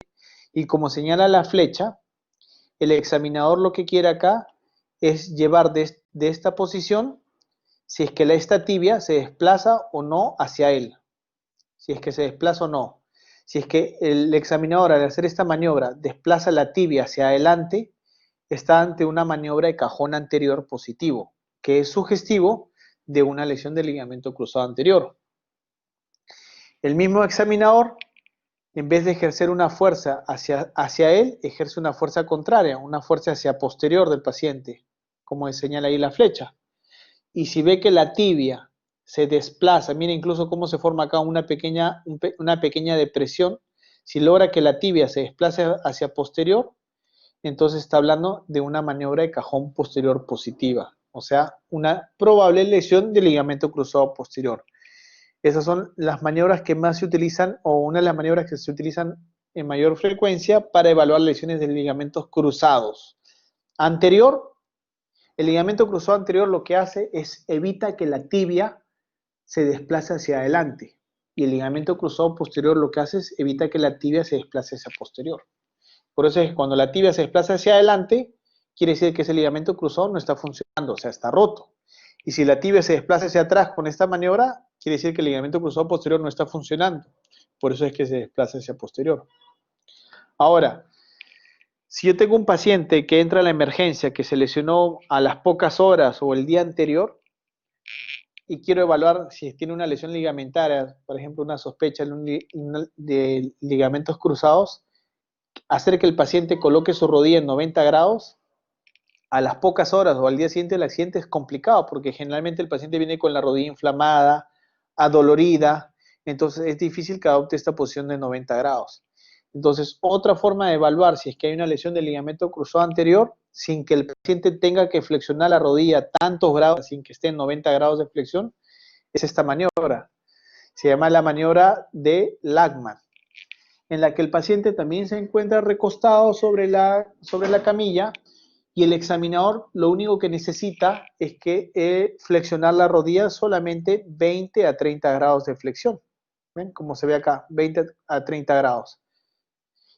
y como señala la flecha, el examinador lo que quiere acá es llevar de esta posición, si es que esta tibia se desplaza o no hacia él, si es que se desplaza o no. Si es que el examinador al hacer esta maniobra desplaza la tibia hacia adelante, está ante una maniobra de cajón anterior positivo, que es sugestivo de una lesión del ligamento cruzado anterior. El mismo examinador, en vez de ejercer una fuerza hacia él, ejerce una fuerza contraria, una fuerza hacia posterior del paciente, como señala ahí la flecha. Y si ve que la tibia se desplaza, mira incluso cómo se forma acá una pequeña depresión, si logra que la tibia se desplace hacia posterior, entonces está hablando de una maniobra de cajón posterior positiva, o sea, una probable lesión del ligamento cruzado posterior. Esas son las maniobras que más se utilizan, o una de las maniobras que se utilizan en mayor frecuencia para evaluar lesiones de ligamentos cruzados. Anterior, el ligamento cruzado anterior lo que hace es evita que la tibia se desplace hacia adelante, y el ligamento cruzado posterior lo que hace es evita que la tibia se desplace hacia posterior. Por eso es que cuando la tibia se desplaza hacia adelante, quiere decir que ese ligamento cruzado no está funcionando, o sea, está roto. Y si la tibia se desplaza hacia atrás con esta maniobra, quiere decir que el ligamento cruzado posterior no está funcionando. Por eso es que se desplaza hacia posterior. Ahora, si yo tengo un paciente que entra a la emergencia, que se lesionó a las pocas horas o el día anterior, y quiero evaluar si tiene una lesión ligamentaria, por ejemplo, una sospecha de ligamentos cruzados, hacer que el paciente coloque su rodilla en 90 grados, a las pocas horas o al día siguiente del accidente es complicado, porque generalmente el paciente viene con la rodilla inflamada, adolorida, entonces es difícil que adopte esta posición de 90 grados. Entonces, otra forma de evaluar si es que hay una lesión del ligamento cruzado anterior, sin que el paciente tenga que flexionar la rodilla tantos grados, sin que esté en 90 grados de flexión, es esta maniobra. Se llama la maniobra de Lachman, en la que el paciente también se encuentra recostado sobre la camilla, y el examinador lo único que necesita es que flexionar la rodilla solamente 20 a 30 grados de flexión. ¿Ven? Como se ve acá, 20 a 30 grados.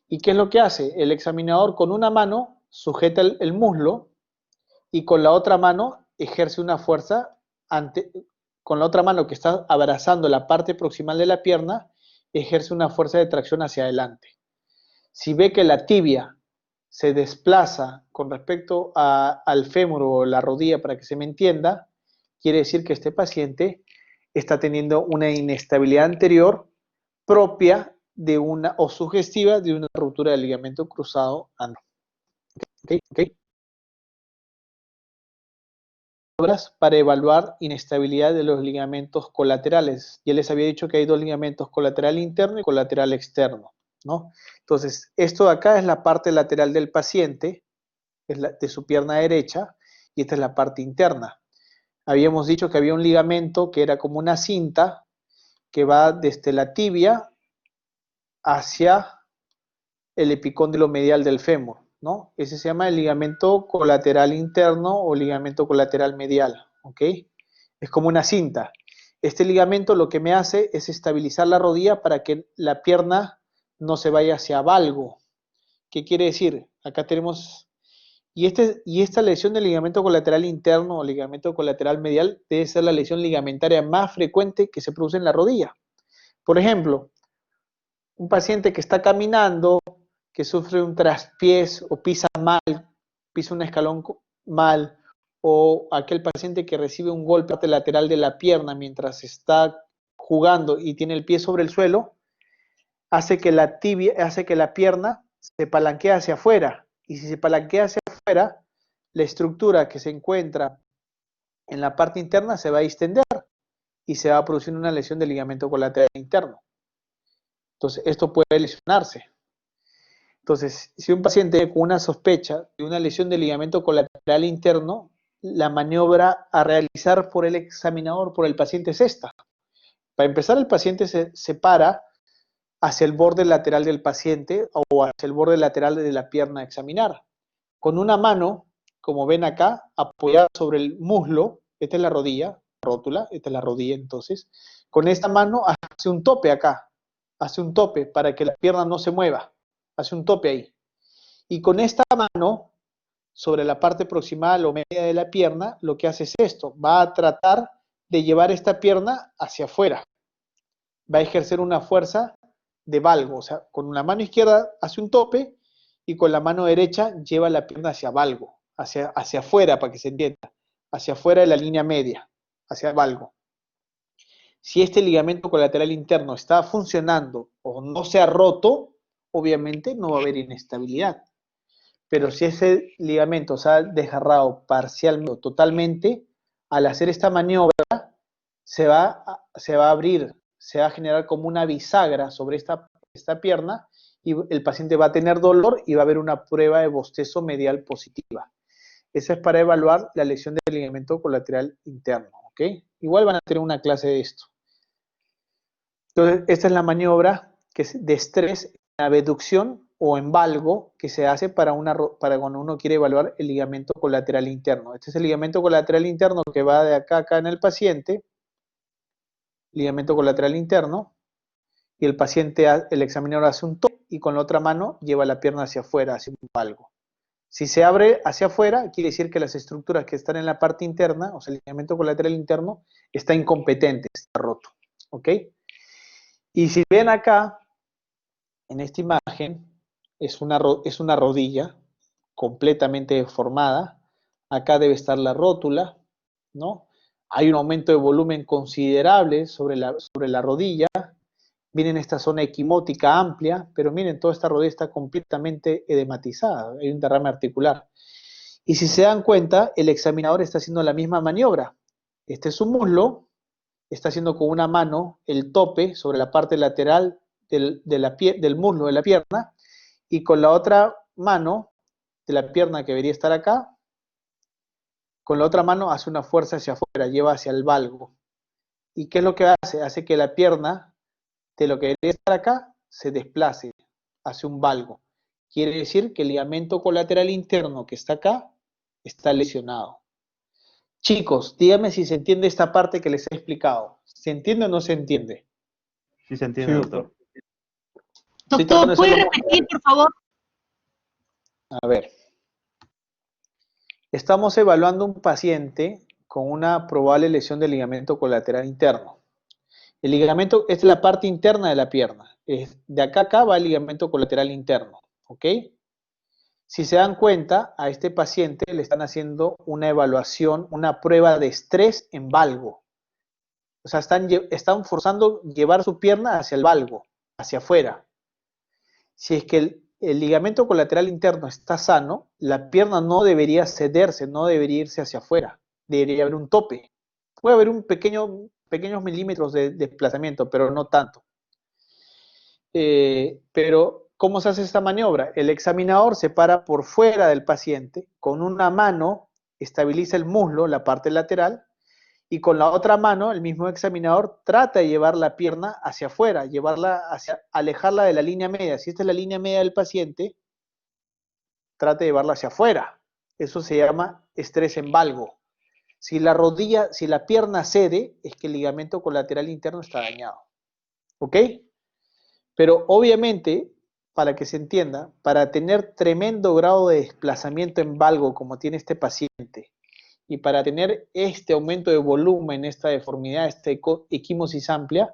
¿Y qué es lo que hace? El examinador con una mano sujeta el muslo y con la otra mano ejerce una fuerza con la otra mano que está abrazando la parte proximal de la pierna, ejerce una fuerza de tracción hacia adelante. Si ve que la tibia se desplaza con respecto al fémur o la rodilla, para que se me entienda, quiere decir que este paciente está teniendo una inestabilidad anterior propia de una o sugestiva de una ruptura del ligamento cruzado anterior. ¿Okay? Para evaluar inestabilidad de los ligamentos colaterales. Ya les había dicho que hay dos ligamentos, colateral interno y colateral externo, ¿no? Entonces, esto de acá es la parte lateral del paciente, es de su pierna derecha, y esta es la parte interna. Habíamos dicho que había un ligamento que era como una cinta que va desde la tibia hacia el epicóndilo medial del fémur, ¿no? Ese se llama el ligamento colateral interno o ligamento colateral medial, ¿ok? Es como una cinta. Este ligamento lo que me hace es estabilizar la rodilla para que la pierna no se vaya hacia valgo. ¿Qué quiere decir? Acá tenemos... Y esta lesión del ligamento colateral interno o ligamento colateral medial debe ser la lesión ligamentaria más frecuente que se produce en la rodilla. Por ejemplo, un paciente que está caminando, que sufre un traspiés o pisa mal, pisa un escalón mal, o aquel paciente que recibe un golpe lateral de la pierna mientras está jugando y tiene el pie sobre el suelo, hace que la pierna se palanquee hacia afuera. Y si se palanquea hacia afuera, la estructura que se encuentra en la parte interna se va a distender y se va a producir una lesión del ligamento colateral interno. Entonces, esto puede lesionarse. Entonces, si un paciente con una sospecha de una lesión del ligamento colateral interno, la maniobra a realizar por el examinador, por el paciente, es esta. Para empezar, el paciente se para hacia el borde lateral del paciente o hacia el borde lateral de la pierna a examinar. Con una mano, como ven acá, apoyada sobre el muslo, esta es la rodilla, rótula, esta es la rodilla entonces, con esta mano hace un tope acá, hace un tope para que la pierna no se mueva, hace un tope ahí. Y con esta mano, sobre la parte proximal o media de la pierna, lo que hace es esto, va a tratar de llevar esta pierna hacia afuera, va a ejercer una fuerza de valgo, o sea, con la mano izquierda hace un tope y con la mano derecha lleva la pierna hacia valgo, hacia afuera para que se entienda, hacia afuera de la línea media, hacia valgo. Si este ligamento colateral interno está funcionando o no se ha roto, obviamente no va a haber inestabilidad. Pero si ese ligamento se ha desgarrado parcialmente o totalmente, al hacer esta maniobra se va a abrir, se va a generar como una bisagra sobre esta pierna y el paciente va a tener dolor y va a haber una prueba de bostezo medial positiva. Esa es para evaluar la lesión del ligamento colateral interno, ¿ok? Igual van a tener una clase de esto. Entonces, esta es la maniobra que es de estrés, abducción o en valgo que se hace para cuando uno quiere evaluar el ligamento colateral interno. Este es el ligamento colateral interno que va de acá a acá en el paciente, ligamento colateral interno, y el paciente, el examinador hace un toque y con la otra mano lleva la pierna hacia afuera, hacia un valgo. Si se abre hacia afuera, quiere decir que las estructuras que están en la parte interna, o sea, el ligamento colateral interno, está incompetente, está roto, ¿ok? Y si ven acá, en esta imagen, es una rodilla completamente deformada. Acá debe estar la rótula, ¿no? Hay un aumento de volumen considerable sobre la rodilla. Miren esta zona equimótica amplia, pero miren, toda esta rodilla está completamente edematizada. Hay un derrame articular. Y si se dan cuenta, el examinador está haciendo la misma maniobra. Este es su muslo, está haciendo con una mano el tope sobre la parte lateral del muslo de la pierna, y con la otra mano de la pierna que debería estar acá, con la otra mano hace una fuerza hacia afuera, lleva hacia el valgo. ¿Y qué es lo que hace? Hace que la pierna de lo que debería estar acá se desplace hacia un valgo. Quiere decir que el ligamento colateral interno que está acá está lesionado. Chicos, díganme si se entiende esta parte que les he explicado. ¿Se entiende o no se entiende? Sí se entiende, Sí, doctor. Estoy tratando de Doctor, ¿puede hacerlo. repetir, por favor? A ver, estamos evaluando un paciente con una probable lesión del ligamento colateral interno. El ligamento es la parte interna de la pierna. De acá a acá va el ligamento colateral interno, ¿ok? Si se dan cuenta, a este paciente le están haciendo una evaluación, una prueba de estrés en valgo. O sea, están forzando llevar su pierna hacia el valgo, hacia afuera. Si es que el ligamento colateral interno está sano, la pierna no debería cederse, no debería irse hacia afuera. Debería haber un tope. Puede haber pequeños milímetros de desplazamiento, pero no tanto. Pero, ¿cómo se hace esta maniobra? El examinador se para por fuera del paciente, con una mano estabiliza el muslo, la parte lateral, y con la otra mano, el mismo examinador trata de llevar la pierna hacia afuera, alejarla de la línea media. Si esta es la línea media del paciente, trata de llevarla hacia afuera. Eso se llama estrés en valgo. Si la pierna cede, es que el ligamento colateral interno está dañado. ¿Ok? Pero obviamente, para que se entienda, para tener tremendo grado de desplazamiento en valgo como tiene este paciente, y para tener este aumento de volumen, esta deformidad, esta equimosis amplia,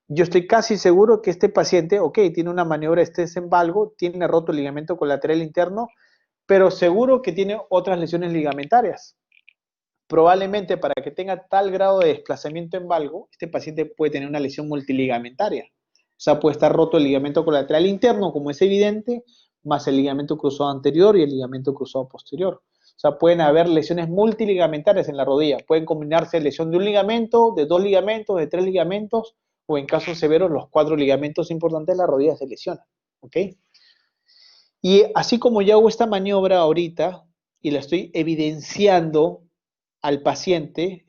yo estoy casi seguro que este paciente, ok, tiene una maniobra de estrés en valgo, tiene roto el ligamento colateral interno, pero seguro que tiene otras lesiones ligamentarias. Probablemente para que tenga tal grado de desplazamiento en valgo, este paciente puede tener una lesión multiligamentaria. O sea, puede estar roto el ligamento colateral interno, como es evidente, más el ligamento cruzado anterior y el ligamento cruzado posterior. O sea, pueden haber lesiones multiligamentarias en la rodilla. Pueden combinarse lesión de un ligamento, de 2 ligamentos, de 3 ligamentos, o en casos severos, los 4 ligamentos importantes de la rodilla se lesionan. ¿Ok? Y así como yo hago esta maniobra ahorita y la estoy evidenciando al paciente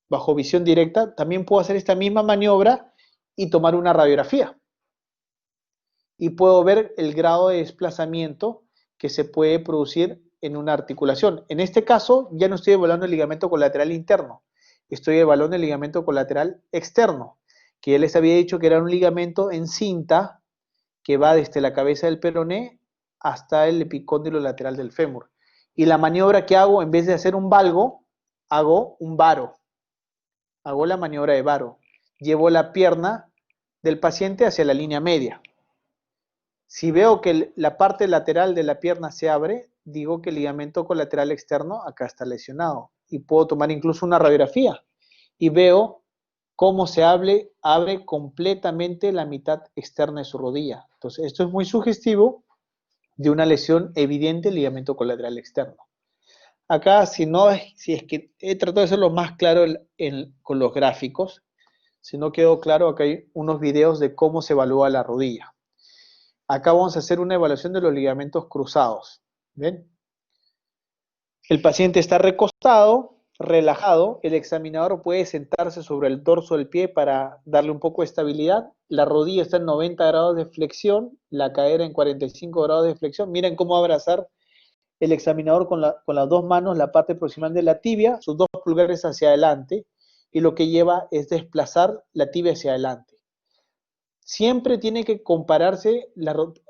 bajo visión directa, también puedo hacer esta misma maniobra y tomar una radiografía. Y puedo ver el grado de desplazamiento que se puede producir en una articulación. En este caso, ya no estoy evaluando el ligamento colateral interno, estoy evaluando el ligamento colateral externo, que ya les había dicho que era un ligamento en cinta que va desde la cabeza del peroné hasta el epicóndilo lateral del fémur. Y la maniobra que hago, en vez de hacer un valgo, hago un varo. Hago la maniobra de varo. Llevo la pierna del paciente hacia la línea media. Si veo que la parte lateral de la pierna se abre, digo que el ligamento colateral externo acá está lesionado. Y puedo tomar incluso una radiografía. Y veo cómo se abre completamente la mitad externa de su rodilla. Entonces, esto es muy sugestivo de una lesión evidente del ligamento colateral externo. Acá, si es que he tratado de hacerlo más claro con los gráficos, si no quedó claro, acá hay unos videos de cómo se evalúa la rodilla. Acá vamos a hacer una evaluación de los ligamentos cruzados. ¿Ven? El paciente está recostado, relajado, el examinador puede sentarse sobre el dorso del pie para darle un poco de estabilidad, la rodilla está en 90 grados de flexión, la cadera en 45 grados de flexión. Miren cómo va a abrazar el examinador con las dos manos la parte proximal de la tibia, sus dos pulgares hacia adelante, y lo que lleva es desplazar la tibia hacia adelante. Siempre tiene que compararse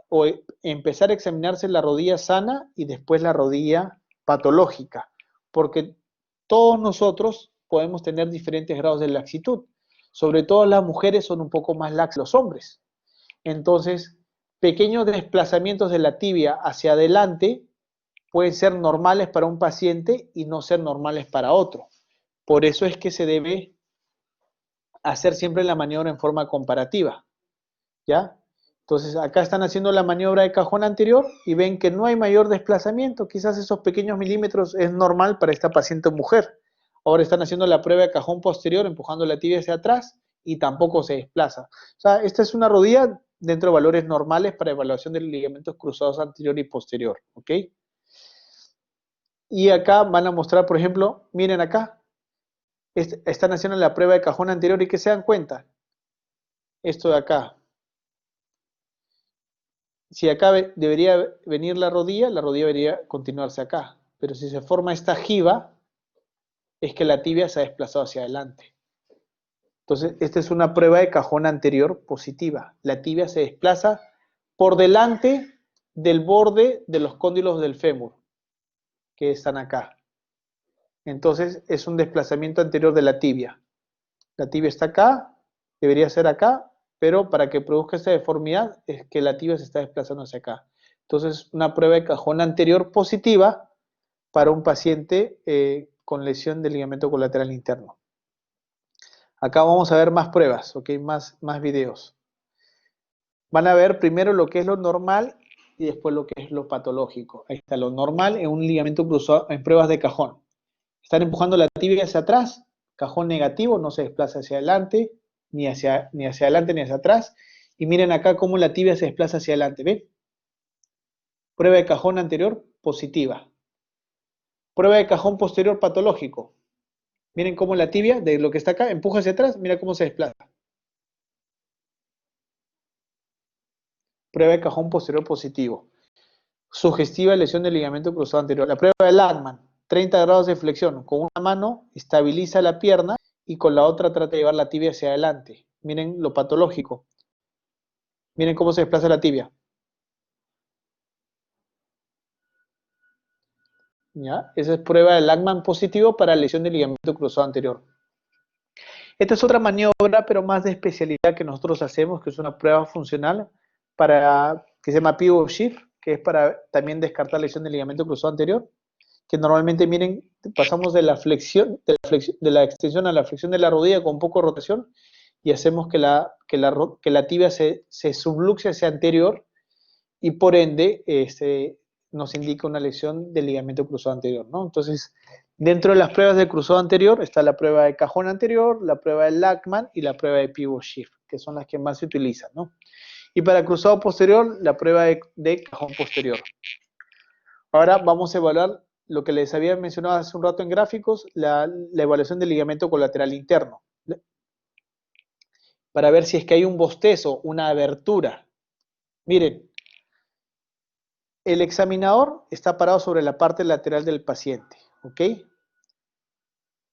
o empezar a examinarse la rodilla sana y después la rodilla patológica, porque todos nosotros podemos tener diferentes grados de laxitud. Sobre todo las mujeres son un poco más laxas que los hombres. Entonces, pequeños desplazamientos de la tibia hacia adelante pueden ser normales para un paciente y no ser normales para otro. Por eso es que se debe hacer siempre la maniobra en forma comparativa. ¿Ya? Entonces acá están haciendo la maniobra de cajón anterior y ven que no hay mayor desplazamiento, quizás esos pequeños milímetros es normal para esta paciente mujer. Ahora están haciendo la prueba de cajón posterior, empujando la tibia hacia atrás y tampoco se desplaza. O sea, esta es una rodilla dentro de valores normales para evaluación de ligamentos cruzados anterior y posterior, ¿ok? Y acá van a mostrar, por ejemplo, miren acá, están haciendo la prueba de cajón anterior y que se dan cuenta, esto de acá. Si acá debería venir la rodilla debería continuarse acá. pero si se forma esta jiba, es que la tibia se ha desplazado hacia adelante. Entonces, esta es una prueba de cajón anterior positiva. La tibia se desplaza por delante del borde de los cóndilos del fémur, que están acá. Entonces, es un desplazamiento anterior de la tibia. La tibia está acá, debería ser acá, pero para que produzca esta deformidad es que la tibia se está desplazando hacia acá. Entonces, una prueba de cajón anterior positiva para un paciente con lesión del ligamento colateral interno. Acá vamos a ver más pruebas, ¿ok? Más videos. Van a ver primero lo que es lo normal y después lo que es lo patológico. Ahí está lo normal en un ligamento cruzado en pruebas de cajón. Están empujando la tibia hacia atrás, cajón negativo, no se desplaza hacia adelante, ni hacia adelante ni hacia atrás. Y miren acá cómo la tibia se desplaza hacia adelante, ¿ven? Prueba de cajón anterior positiva. Prueba de cajón posterior patológico. Miren cómo la tibia, de lo que está acá, empuja hacia atrás, mira cómo se desplaza. Prueba de cajón posterior positivo. Sugestiva lesión del ligamento cruzado anterior. La prueba de Lachman, 30 grados de flexión. Con una mano estabiliza la pierna y con la otra trata de llevar la tibia hacia adelante. Miren lo patológico. Miren cómo se desplaza la tibia. ¿Ya? Esa es prueba de Lachman positivo para lesión del ligamento cruzado anterior. Esta es otra maniobra, pero más de especialidad que nosotros hacemos, que es una prueba funcional que se llama pivot shift, que es para también descartar lesión del ligamento cruzado anterior, que normalmente, miren, pasamos de la flexión, de la extensión a la flexión de la rodilla con poco rotación y hacemos que la tibia se subluxe hacia anterior y por ende nos indica una lesión del ligamento cruzado anterior, ¿no? Entonces, dentro de las pruebas de cruzado anterior está la prueba de cajón anterior, la prueba de Lachman y la prueba de pivot shift, que son las que más se utilizan, ¿no? Y para cruzado posterior, la prueba de cajón posterior. Ahora vamos a evaluar lo que les había mencionado hace un rato en gráficos, la evaluación del ligamento colateral interno. Para ver si es que hay un bostezo, una abertura. Miren, el examinador está parado sobre la parte lateral del paciente, ¿ok?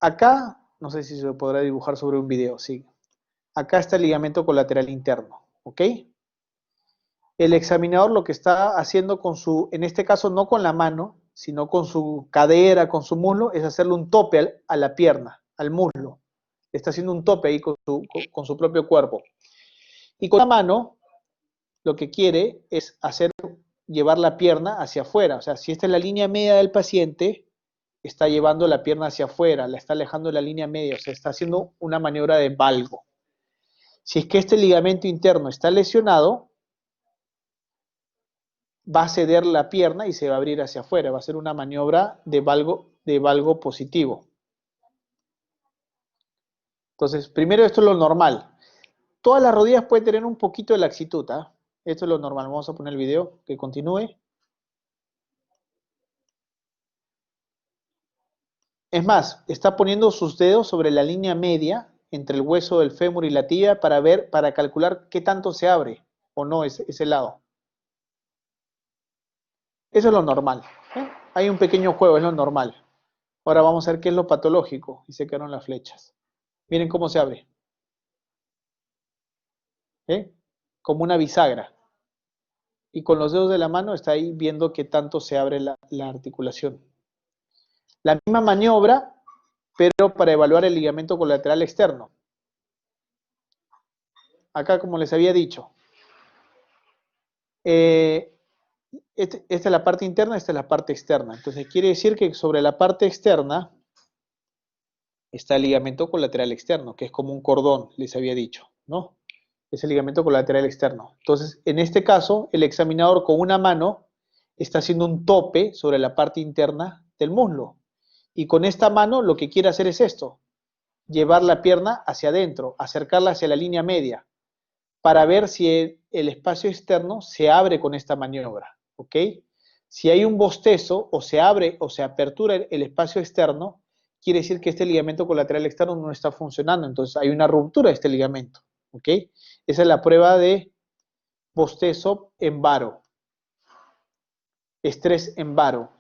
Acá, no sé si se podrá dibujar sobre un video, sí. Acá está el ligamento colateral interno, ¿ok? El examinador lo que está haciendo con en este caso no con la mano, sino con su cadera, con su muslo, es hacerle un tope a la pierna, al muslo. Está haciendo un tope ahí con su propio cuerpo. Y con la mano, lo que quiere es llevar la pierna hacia afuera. O sea, si esta es la línea media del paciente, está llevando la pierna hacia afuera, la está alejando de la línea media, o sea, está haciendo una maniobra de valgo. Si es que este ligamento interno está lesionado, va a ceder la pierna y se va a abrir hacia afuera, va a ser una maniobra de valgo positivo. Entonces, primero esto es lo normal. Todas las rodillas pueden tener un poquito de laxitud, ¿eh? Esto es lo normal. Vamos a poner el video que continúe. Es más, está poniendo sus dedos sobre la línea media entre el hueso del fémur y la tibia para calcular qué tanto se abre o no ese lado. Eso es lo normal, ¿eh? Hay un pequeño juego, es lo normal. Ahora vamos a ver qué es lo patológico. Y se quedaron las flechas. Miren cómo se abre. ¿Eh? Como una bisagra. Y con los dedos de la mano está ahí viendo qué tanto se abre la articulación. La misma maniobra, pero para evaluar el ligamento colateral externo. Acá, como les había dicho, esta es la parte interna, esta es la parte externa. Entonces quiere decir que sobre la parte externa está el ligamento colateral externo, que es como un cordón, les había dicho, ¿no? Es el ligamento colateral externo. Entonces, en este caso, el examinador con una mano está haciendo un tope sobre la parte interna del muslo. Y con esta mano lo que quiere hacer es esto, llevar la pierna hacia adentro, acercarla hacia la línea media, para ver si el espacio externo se abre con esta maniobra, ¿ok? Si hay un bostezo o se abre o se apertura el espacio externo, quiere decir que este ligamento colateral externo no está funcionando, entonces hay una ruptura de este ligamento, ¿ok? Esa es la prueba de bostezo en varo, estrés en varo.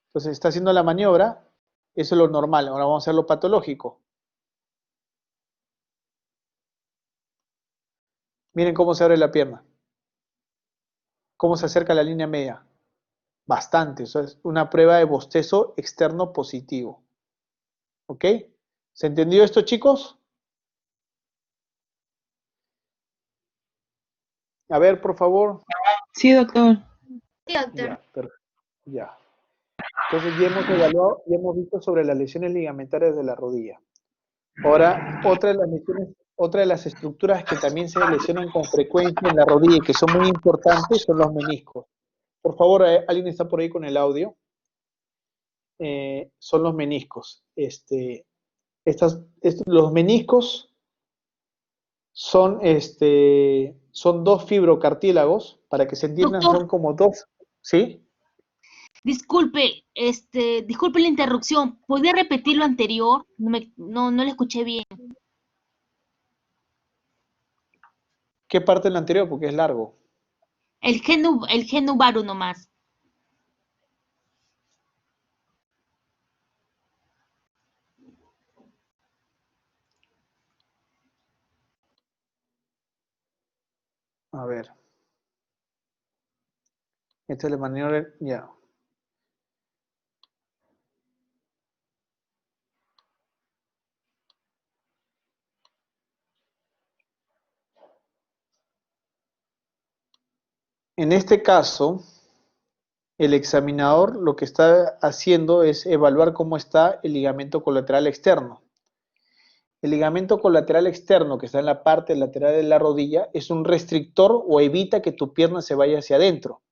Entonces está haciendo la maniobra, eso es lo normal. Ahora vamos a hacer lo patológico. Miren cómo se abre la pierna, cómo se acerca a la línea media. Bastante, eso es una prueba de bostezo externo positivo. ¿Ok? ¿Se entendió esto, chicos? A ver, por favor. Sí, doctor. Sí, doctor. Ya, ya. Entonces ya hemos evaluado, ya hemos visto sobre las lesiones ligamentarias de la rodilla. Ahora, otra de las estructuras que también se lesionan con frecuencia en la rodilla y que son muy importantes son los meniscos. Por favor, ¿alguien está por ahí con el audio? Son los meniscos. Los meniscos son dos fibrocartílagos, para que se entiendan, Doctor. son como dos, ¿sí? Disculpe, disculpe la interrupción. ¿Podría repetir lo anterior? No lo escuché bien. ¿Qué parte en la anterior? Porque es largo. El genu varu nomás. A ver. Esta es la maniobra, ya. En este caso, el examinador lo que está haciendo es evaluar cómo está el ligamento colateral externo. El ligamento colateral externo que está en la parte lateral de la rodilla es un restrictor o evita que tu pierna se vaya hacia adentro.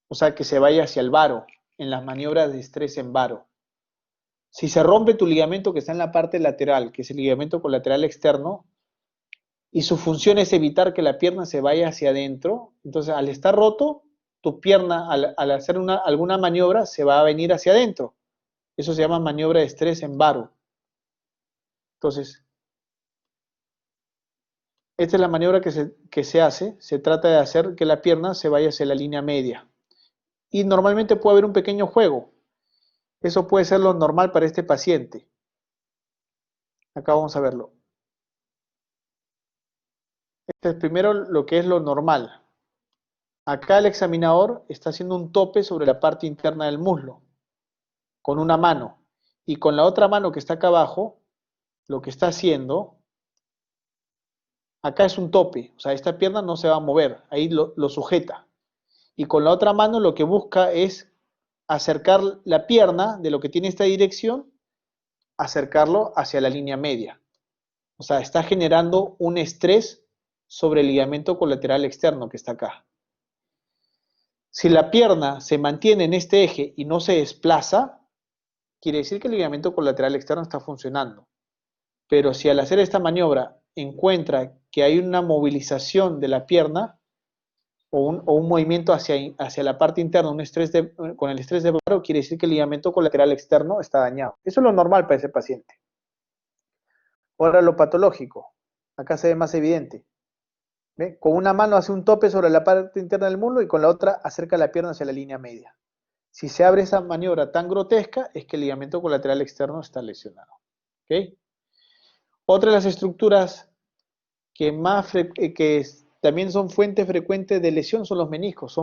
O sea, que se vaya hacia el varo, en las maniobras de estrés en varo. Si se rompe tu ligamento que está en la parte lateral, que es el ligamento colateral externo, y su función es evitar que la pierna se vaya hacia adentro, entonces al estar roto, tu pierna al hacer alguna maniobra se va a venir hacia adentro. Eso se llama maniobra de estrés en varo. Entonces, esta es la maniobra que se hace, se trata de hacer que la pierna se vaya hacia la línea media. Y normalmente puede haber un pequeño juego. Eso puede ser lo normal para este paciente. Acá vamos a verlo. Este es primero lo que es lo normal. Acá el examinador está haciendo un tope sobre la parte interna del muslo, con una mano. Y con la otra mano que está acá abajo, lo que está haciendo, acá es un tope. O sea, esta pierna no se va a mover, ahí lo sujeta. Y con la otra mano lo que busca es acercar la pierna de lo que tiene esta dirección, acercarlo hacia la línea media. O sea, está generando un estrés sobre el ligamento colateral externo que está acá. Si la pierna se mantiene en este eje y no se desplaza, quiere decir que el ligamento colateral externo está funcionando. Pero si al hacer esta maniobra encuentra que hay una movilización de la pierna o un movimiento hacia la parte interna, con el estrés de varo, quiere decir que el ligamento colateral externo está dañado. Eso es lo normal para ese paciente. Ahora lo patológico. Acá se ve más evidente. ¿Ve? Con una mano hace un tope sobre la parte interna del muslo y con la otra acerca la pierna hacia la línea media. Si se abre esa maniobra tan grotesca, es que el ligamento colateral externo está lesionado. ¿Okay? Otra de las estructuras que también son fuente frecuente de lesión son los meniscos.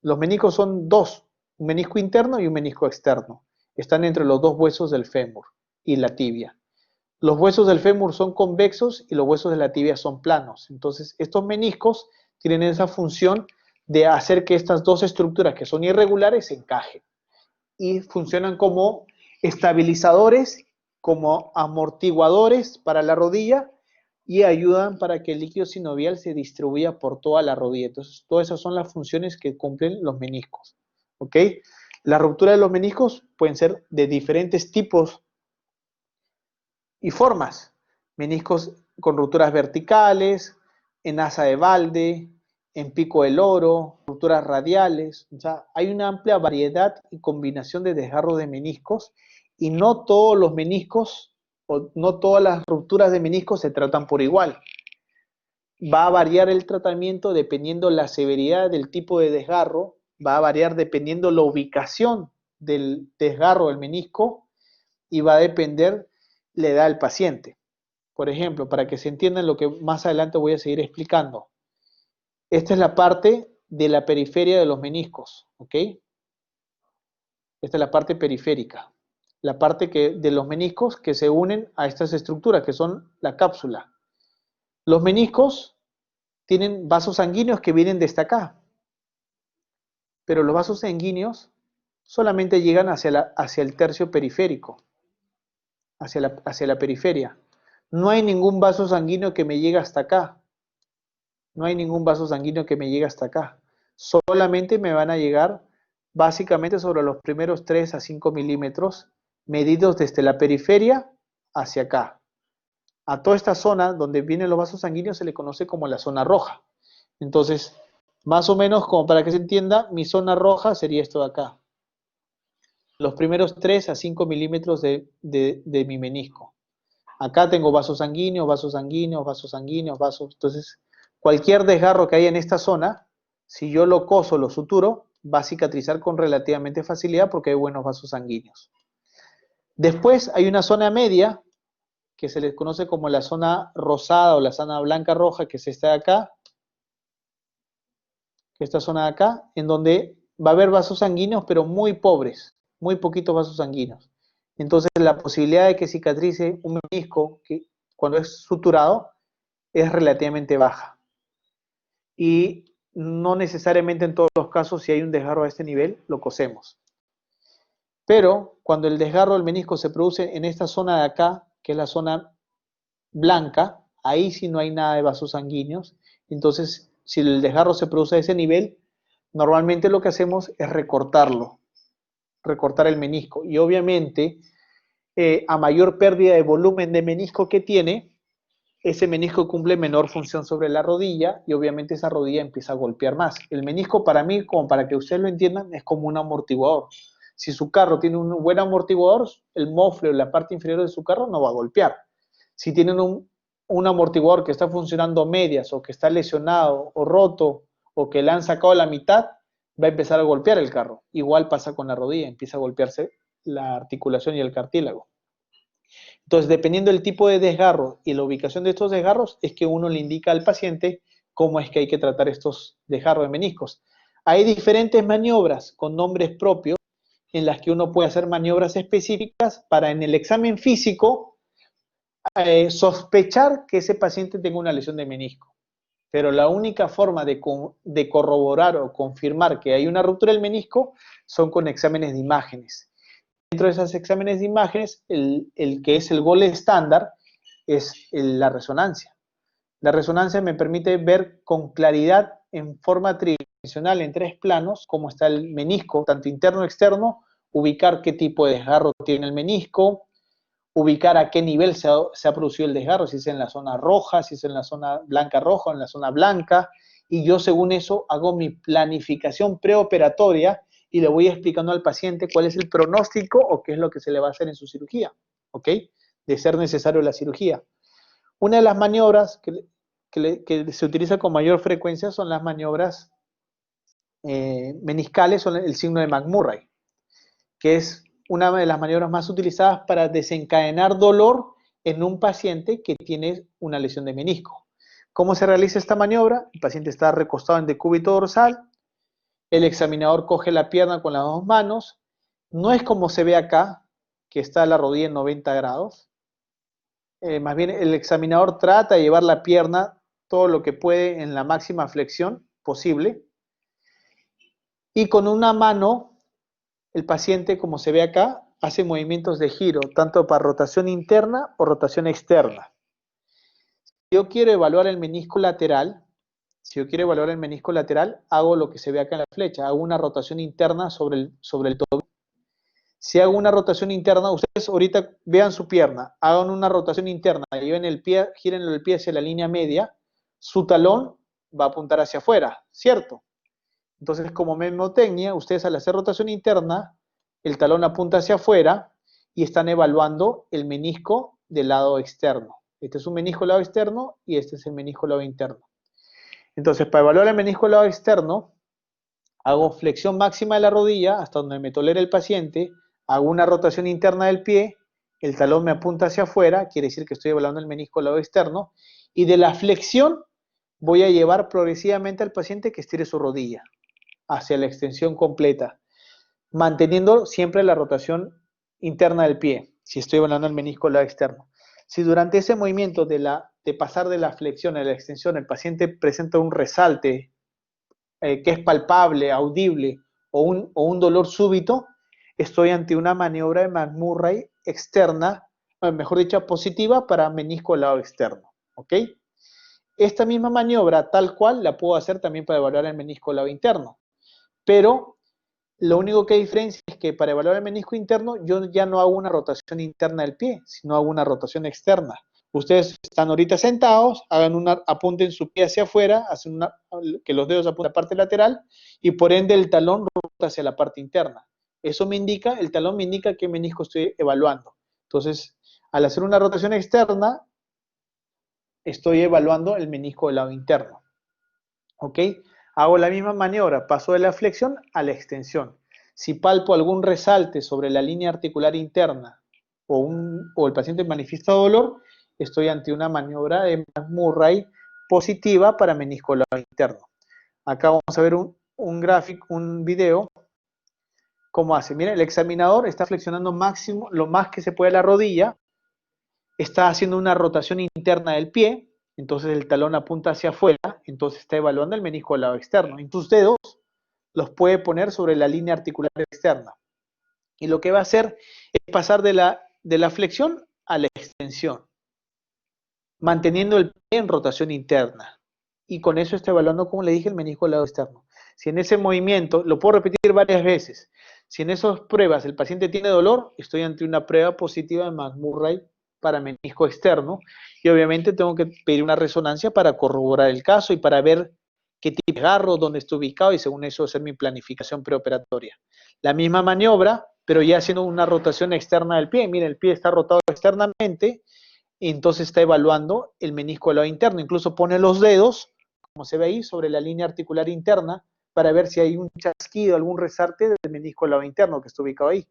Los meniscos son dos, un menisco interno y un menisco externo. Están entre los dos huesos del fémur y la tibia. Los huesos del fémur son convexos y los huesos de la tibia son planos. Entonces, estos meniscos tienen esa función de hacer que estas dos estructuras que son irregulares se encajen y funcionan como estabilizadores, como amortiguadores para la rodilla y ayudan para que el líquido sinovial se distribuya por toda la rodilla. Entonces, todas esas son las funciones que cumplen los meniscos. ¿Ok? La ruptura de los meniscos pueden ser de diferentes tipos y formas. Meniscos con rupturas verticales, en asa de balde, en pico del oro, rupturas radiales. O sea, hay una amplia variedad y combinación de desgarros de meniscos y no todos los meniscos o no todas las rupturas de meniscos se tratan por igual. Va a variar el tratamiento dependiendo la severidad del tipo de desgarro, va a variar dependiendo la ubicación del desgarro del menisco y va a depender la edad del paciente. Por ejemplo, para que se entienda lo que más adelante voy a seguir explicando. Esta es la parte de la periferia de los meniscos, ¿ok? Esta es la parte periférica, la parte de los meniscos que se unen a estas estructuras, que son la cápsula. Los meniscos tienen vasos sanguíneos que vienen desde acá, pero los vasos sanguíneos solamente llegan hacia el tercio periférico, hacia la periferia. No hay ningún vaso sanguíneo que me llegue hasta acá. No hay ningún vaso sanguíneo que me llegue hasta acá. Solamente me van a llegar básicamente sobre los primeros 3 a 5 milímetros, medidos desde la periferia hacia acá. A toda esta zona donde vienen los vasos sanguíneos se le conoce como la zona roja. Entonces, más o menos, como para que se entienda, mi zona roja sería esto de acá. Los primeros 3 a 5 milímetros de mi menisco. Acá tengo vasos sanguíneos, vasos sanguíneos, vasos sanguíneos, vasos. Entonces, cualquier desgarro que haya en esta zona, si yo lo coso, lo suturo, va a cicatrizar con relativamente facilidad porque hay buenos vasos sanguíneos. Después hay una zona media, que se les conoce como la zona rosada o la zona blanca roja, que es esta de acá, esta zona de acá, en donde va a haber vasos sanguíneos, pero muy pobres, muy poquitos vasos sanguíneos. Entonces, la posibilidad de que cicatrice un menisco cuando es suturado es relativamente baja. Y no necesariamente en todos los casos, si hay un desgarro a este nivel, lo cosemos. Pero cuando el desgarro del menisco se produce en esta zona de acá, que es la zona blanca, ahí sí no hay nada de vasos sanguíneos. Entonces, si el desgarro se produce a ese nivel, normalmente lo que hacemos es recortarlo, recortar el menisco. Y obviamente, a mayor pérdida de volumen de menisco que tiene, ese menisco cumple menor función sobre la rodilla y obviamente esa rodilla empieza a golpear más. El menisco para mí, como para que ustedes lo entiendan, es como un amortiguador. Si su carro tiene un buen amortiguador, el mofle o la parte inferior de su carro no va a golpear. Si tienen un amortiguador que está funcionando a medias o que está lesionado o roto o que le han sacado la mitad, va a empezar a golpear el carro. Igual pasa con la rodilla, empieza a golpearse la articulación y el cartílago. Entonces, dependiendo del tipo de desgarro y la ubicación de estos desgarros, es que uno le indica al paciente cómo es que hay que tratar estos desgarros de meniscos. Hay diferentes maniobras con nombres propios en las que uno puede hacer maniobras específicas para en el examen físico sospechar que ese paciente tenga una lesión de menisco. Pero la única forma de corroborar o confirmar que hay una ruptura del menisco son con exámenes de imágenes. Dentro de esos exámenes de imágenes, el que es el gold estándar es la resonancia. La resonancia me permite ver con claridad en forma tridimensional en 3 planos cómo está el menisco, tanto interno como externo, ubicar qué tipo de desgarro tiene el menisco, ubicar a qué nivel se ha producido el desgarro, si es en la zona roja, si es en la zona blanca roja o en la zona blanca, y yo según eso hago mi planificación preoperatoria y le voy explicando al paciente cuál es el pronóstico o qué es lo que se le va a hacer en su cirugía, ¿ok? De ser necesario la cirugía. Una de las maniobras que se utiliza con mayor frecuencia son las maniobras meniscales, son el signo de McMurray, que es una de las maniobras más utilizadas para desencadenar dolor en un paciente que tiene una lesión de menisco. ¿Cómo se realiza esta maniobra? El paciente está recostado en decúbito dorsal, el examinador coge la pierna con las 2 manos, no es como se ve acá, que está la rodilla en 90 grados, más bien el examinador trata de llevar la pierna todo lo que puede en la máxima flexión posible, y con una mano el paciente, como se ve acá, hace movimientos de giro, tanto para rotación interna o rotación externa. Si yo quiero evaluar el menisco lateral, hago lo que se ve acá en la flecha, hago una rotación interna sobre el tobillo. Si hago una rotación interna, ustedes ahorita vean su pierna, hagan una rotación interna, lleven el pie, giren el pie hacia la línea media, su talón va a apuntar hacia afuera, ¿cierto? Entonces, como mnemotecnia, ustedes al hacer rotación interna, el talón apunta hacia afuera y están evaluando el menisco del lado externo. Este es un menisco del lado externo y este es el menisco del lado interno. Entonces, para evaluar el menisco del lado externo, hago flexión máxima de la rodilla hasta donde me tolera el paciente, hago una rotación interna del pie, el talón me apunta hacia afuera, quiere decir que estoy evaluando el menisco al lado externo, y de la flexión voy a llevar progresivamente al paciente que estire su rodilla hacia la extensión completa, manteniendo siempre la rotación interna del pie, si estoy evaluando el menisco al lado externo. Si durante ese movimiento de pasar de la flexión a la extensión el paciente presenta un resalte que es palpable, audible o un dolor súbito, estoy ante una maniobra de McMurray externa, mejor dicho, positiva para menisco al lado externo. ¿Ok? Esta misma maniobra, tal cual, la puedo hacer también para evaluar el menisco al lado interno. Pero lo único que diferencia es que para evaluar el menisco interno, yo ya no hago una rotación interna del pie, sino hago una rotación externa. Ustedes están ahorita sentados, apunten su pie hacia afuera, que los dedos apunten a la parte lateral y por ende el talón rota hacia la parte interna. Eso el talón me indica qué menisco estoy evaluando. Entonces, al hacer una rotación externa, estoy evaluando el menisco del lado interno. ¿Ok? Hago la misma maniobra, paso de la flexión a la extensión. Si palpo algún resalte sobre la línea articular interna o el paciente manifiesta dolor, estoy ante una maniobra de McMurray positiva para menisco lado interno. Acá vamos a ver un gráfico, un video, cómo hace. Miren, el examinador está flexionando máximo, lo más que se puede la rodilla, está haciendo una rotación interna del pie, entonces el talón apunta hacia afuera, entonces está evaluando el menisco del lado externo. En tus dedos los puede poner sobre la línea articular externa. Y lo que va a hacer es pasar de la flexión a la extensión, manteniendo el pie en rotación interna. Y con eso está evaluando, como le dije, el menisco del lado externo. Si en ese movimiento, lo puedo repetir varias veces, si en esas pruebas el paciente tiene dolor, estoy ante una prueba positiva de McMurray para menisco externo y obviamente tengo que pedir una resonancia para corroborar el caso y para ver qué tipo de desgarro, dónde está ubicado y según eso hacer mi planificación preoperatoria. La misma maniobra, pero ya haciendo una rotación externa del pie. Miren, el pie está rotado externamente y entonces está evaluando el menisco del lado interno. Incluso pone los dedos, como se ve ahí, sobre la línea articular interna para ver si hay un chasquido, algún resarte del menisco del lado interno que está ubicado ahí.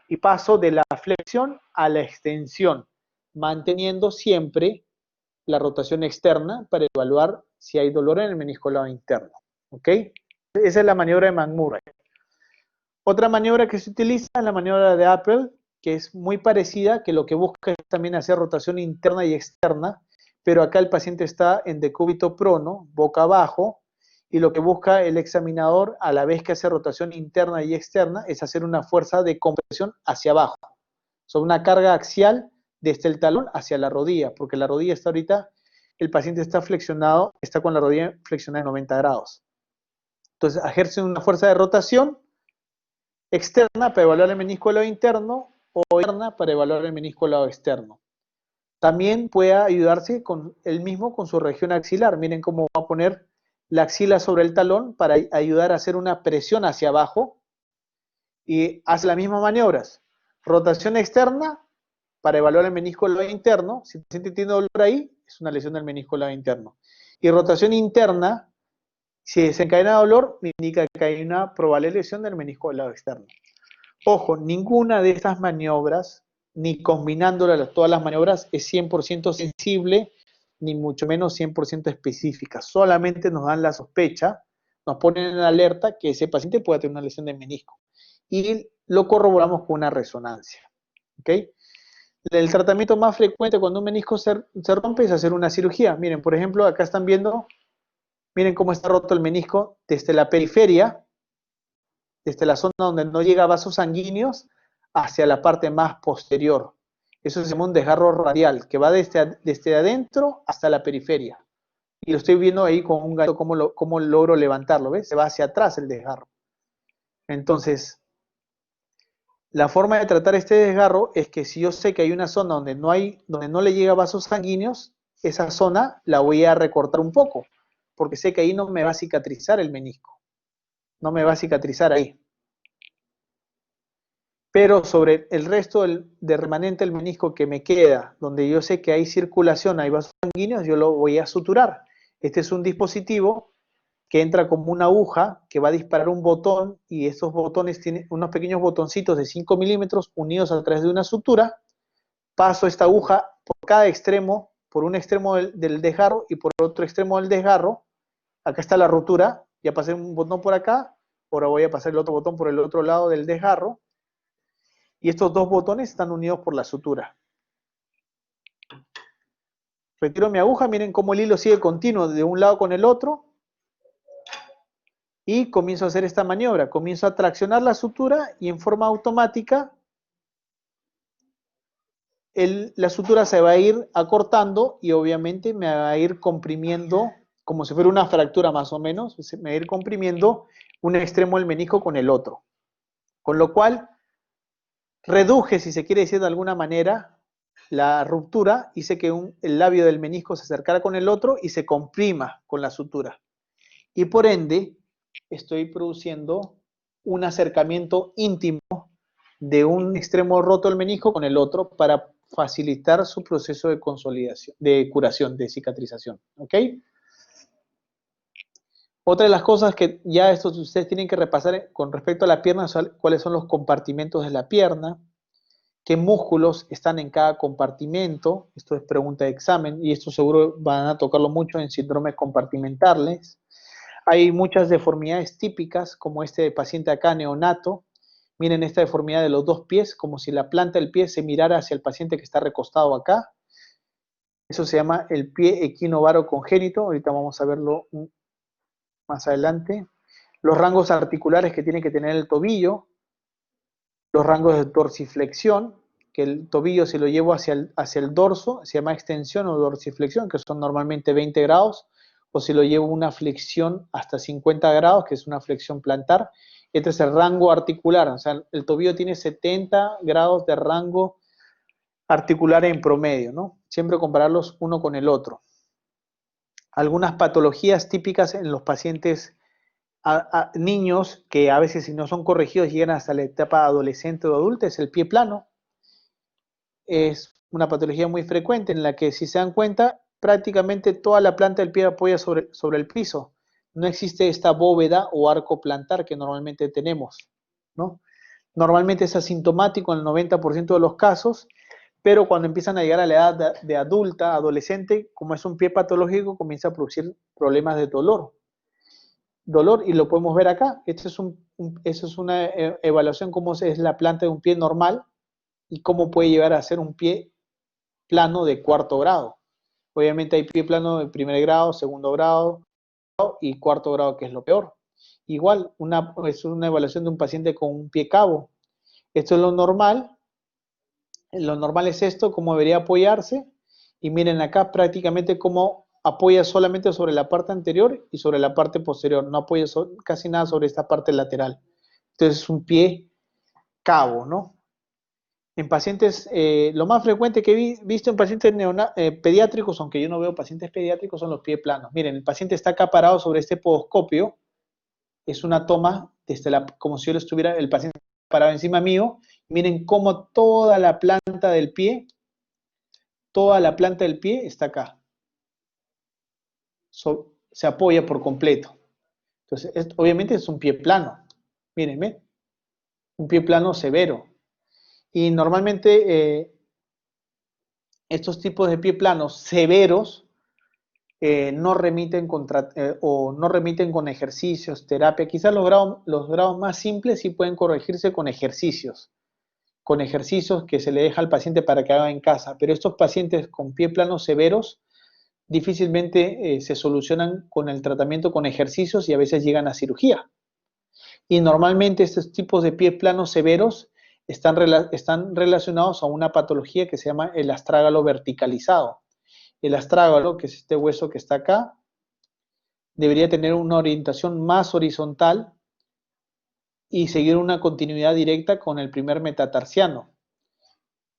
Y paso de la flexión a la extensión, manteniendo siempre la rotación externa para evaluar si hay dolor en el menisco del lado interno. ¿Ok? Esa es la maniobra de McMurray. Otra maniobra que se utiliza es la maniobra de Apple, que es muy parecida, que lo que busca es también hacer rotación interna y externa, pero acá el paciente está en decúbito prono, boca abajo, y lo que busca el examinador a la vez que hace rotación interna y externa es hacer una fuerza de compresión hacia abajo, sobre una carga axial desde el talón hacia la rodilla, porque la rodilla está ahorita, el paciente está flexionado, está con la rodilla flexionada en 90 grados. Entonces ejerce una fuerza de rotación externa para evaluar el menisco del lado interno o interna para evaluar el menisco del lado externo. También puede ayudarse con él mismo con su región axilar. Miren cómo va a poner la axila sobre el talón para ayudar a hacer una presión hacia abajo y hace las mismas maniobras. Rotación externa para evaluar el menisco del lado interno. Si el paciente tiene dolor ahí, es una lesión del menisco del lado interno. Y rotación interna, si desencadena dolor, me indica que hay una probable lesión del menisco del lado externo. Ojo, ninguna de estas maniobras, ni combinándolas todas las maniobras, es 100% sensible, ni mucho menos 100% específica. Solamente nos dan la sospecha, nos ponen en alerta que ese paciente puede tener una lesión del menisco. Y lo corroboramos con una resonancia. ¿Ok? El tratamiento más frecuente cuando un menisco se rompe es hacer una cirugía. Miren, por ejemplo, acá están viendo, miren cómo está roto el menisco desde la periferia, desde la zona donde no llega vasos sanguíneos, hacia la parte más posterior. Eso se llama un desgarro radial, que va desde adentro hasta la periferia. Y lo estoy viendo ahí con un gato, cómo logro levantarlo, ¿ves? Se va hacia atrás el desgarro. Entonces, la forma de tratar este desgarro es que si yo sé que hay una zona donde no le llega vasos sanguíneos, esa zona la voy a recortar un poco, porque sé que ahí no me va a cicatrizar el menisco. No me va a cicatrizar ahí. Pero sobre el resto de remanente del menisco que me queda, donde yo sé que hay circulación, hay vasos sanguíneos, yo lo voy a suturar. Este es un dispositivo que entra como una aguja que va a disparar un botón y estos botones tienen unos pequeños botoncitos de 5 milímetros unidos a través de una sutura. Paso esta aguja por cada extremo, por un extremo del desgarro y por otro extremo del desgarro. Acá está la rotura, ya pasé un botón por acá, ahora voy a pasar el otro botón por el otro lado del desgarro, y estos dos botones están unidos por la sutura. Retiro mi aguja, miren cómo el hilo sigue continuo de un lado con el otro, y comienzo a hacer esta maniobra, comienzo a traccionar la sutura y en forma automática la sutura se va a ir acortando y obviamente me va a ir comprimiendo, como si fuera una fractura más o menos, me va a ir comprimiendo un extremo del menisco con el otro. Con lo cual, reduje, si se quiere decir de alguna manera, la ruptura, hice que el labio del menisco se acercara con el otro y se comprima con la sutura. Y por ende, estoy produciendo un acercamiento íntimo de un extremo roto del menisco con el otro para facilitar su proceso de consolidación, de curación, de cicatrización. ¿Ok? Otra de las cosas que ya estos ustedes tienen que repasar con respecto a la pierna son cuáles son los compartimentos de la pierna, qué músculos están en cada compartimento. Esto es pregunta de examen y esto seguro van a tocarlo mucho en síndromes compartimentales. Hay muchas deformidades típicas, como este paciente acá, neonato. Miren esta deformidad de los dos pies, como si la planta del pie se mirara hacia el paciente que está recostado acá. Eso se llama el pie equinovaro congénito. Ahorita vamos a verlo más adelante. Los rangos articulares que tiene que tener el tobillo. Los rangos de dorsiflexión, que el tobillo si lo llevo hacia el dorso, se llama extensión o dorsiflexión, que son normalmente 20 grados, o si lo llevo una flexión hasta 50 grados, que es una flexión plantar. Este es el rango articular, o sea, el tobillo tiene 70 grados de rango articular en promedio, ¿no? Siempre compararlos uno con el otro. Algunas patologías típicas en los pacientes niños que a veces si no son corregidos llegan hasta la etapa adolescente o adulta es el pie plano. Es una patología muy frecuente en la que si se dan cuenta prácticamente toda la planta del pie apoya sobre el piso. No existe esta bóveda o arco plantar que normalmente tenemos, ¿no? Normalmente es asintomático en el 90% de los casos, pero cuando empiezan a llegar a la edad de adulta, adolescente, como es un pie patológico, comienza a producir problemas de dolor. Y lo podemos ver acá. Esto es una evaluación cómo es la planta de un pie normal y cómo puede llegar a ser un pie plano de cuarto grado. Obviamente hay pie plano de primer grado, segundo grado y cuarto grado, que es lo peor. Igual, es una evaluación de un paciente con un pie cabo. Esto es lo normal. Lo normal es esto, cómo debería apoyarse. Y miren acá prácticamente cómo apoya solamente sobre la parte anterior y sobre la parte posterior. No apoya casi nada sobre esta parte lateral. Entonces es un pie cabo, ¿no? En pacientes, lo más frecuente que he visto en pacientes pediátricos, aunque yo no veo pacientes pediátricos, son los pies planos. Miren, el paciente está acá parado sobre este podoscopio. Es una toma como si yo estuviera, el paciente parado encima mío. Miren cómo toda la planta del pie está acá. Se apoya por completo. Entonces, obviamente es un pie plano. Mírenme, un pie plano severo. Y normalmente estos tipos de pie planos severos no remiten con ejercicios, terapia. Quizás los grados más simples sí pueden corregirse con ejercicios que se le deja al paciente para que haga en casa. Pero estos pacientes con pie planos severos difícilmente se solucionan con el tratamiento con ejercicios y a veces llegan a cirugía. Y normalmente estos tipos de pies planos severos están relacionados a una patología que se llama el astrágalo verticalizado. El astrágalo, que es este hueso que está acá, debería tener una orientación más horizontal y seguir una continuidad directa con el primer metatarsiano.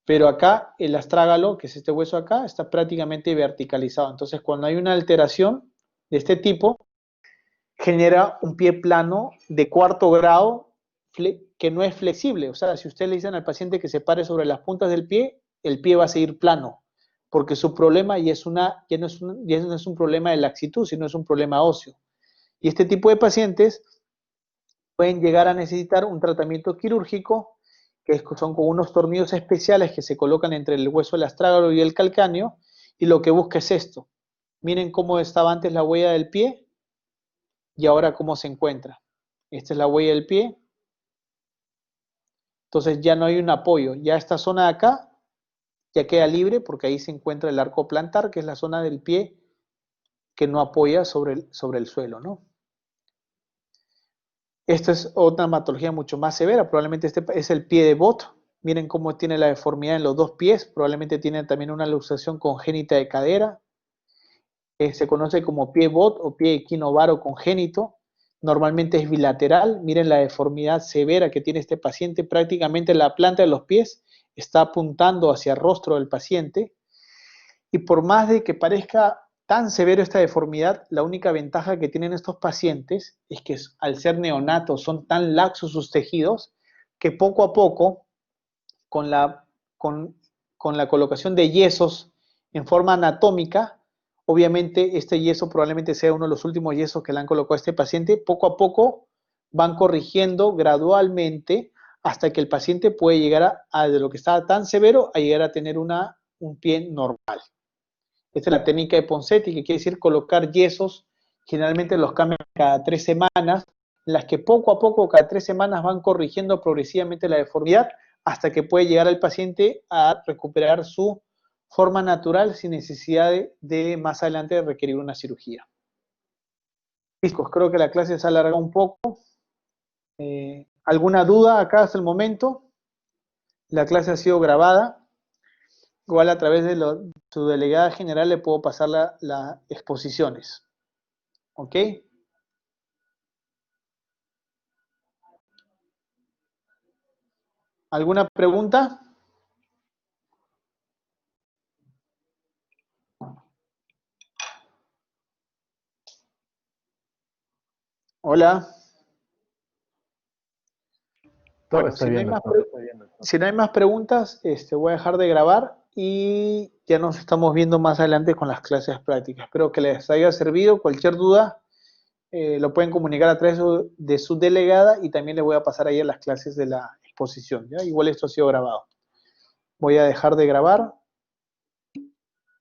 Pero acá el astrágalo, que es este hueso acá, está prácticamente verticalizado. Entonces, cuando hay una alteración de este tipo, genera un pie plano de cuarto grado que no es flexible. O sea, si usted le dicen al paciente que se pare sobre las puntas del pie, el pie va a seguir plano, porque su problema ya no es un problema de laxitud, sino es un problema óseo. Y este tipo de pacientes pueden llegar a necesitar un tratamiento quirúrgico, son con unos tornillos especiales que se colocan entre el hueso del astrágalo y el calcáneo, y lo que busca es esto. Miren cómo estaba antes la huella del pie y ahora cómo se encuentra. Esta es la huella del pie. Entonces ya no hay un apoyo. Ya esta zona de acá ya queda libre porque ahí se encuentra el arco plantar, que es la zona del pie que no apoya sobre el suelo, ¿no? Esta es otra hematología mucho más severa. Probablemente este es el pie de Bot. Miren cómo tiene la deformidad en los dos pies. Probablemente tiene también una luxación congénita de cadera. Se conoce como pie Bot o pie equinovaro congénito. Normalmente es bilateral. Miren la deformidad severa que tiene este paciente. Prácticamente la planta de los pies está apuntando hacia el rostro del paciente. Y por más de que parezca tan severo esta deformidad, la única ventaja que tienen estos pacientes es que al ser neonatos son tan laxos sus tejidos que poco a poco, con la, con la colocación de yesos en forma anatómica, obviamente este yeso probablemente sea uno de los últimos yesos que le han colocado a este paciente, poco a poco van corrigiendo gradualmente hasta que el paciente puede llegar de lo que estaba tan severo a llegar a tener un pie normal. Esta es la técnica de Ponseti, que quiere decir colocar yesos, generalmente los cambian cada 3 semanas, en las que poco a poco, cada 3 semanas, van corrigiendo progresivamente la deformidad hasta que puede llegar el paciente a recuperar su forma natural sin necesidad de más adelante requerir una cirugía. Chicos, creo que la clase se ha alargado un poco. ¿Alguna duda acá hasta el momento? La clase ha sido grabada. Igual a través de su delegada general le puedo pasar las exposiciones. ¿Ok? ¿Alguna pregunta? Hola. Bueno, si no hay más preguntas, voy a dejar de grabar y ya nos estamos viendo más adelante con las clases prácticas. Espero que les haya servido. Cualquier duda lo pueden comunicar a través de su delegada y también les voy a pasar ahí a las clases de la exposición, ¿ya? Igual esto ha sido grabado. Voy a dejar de grabar.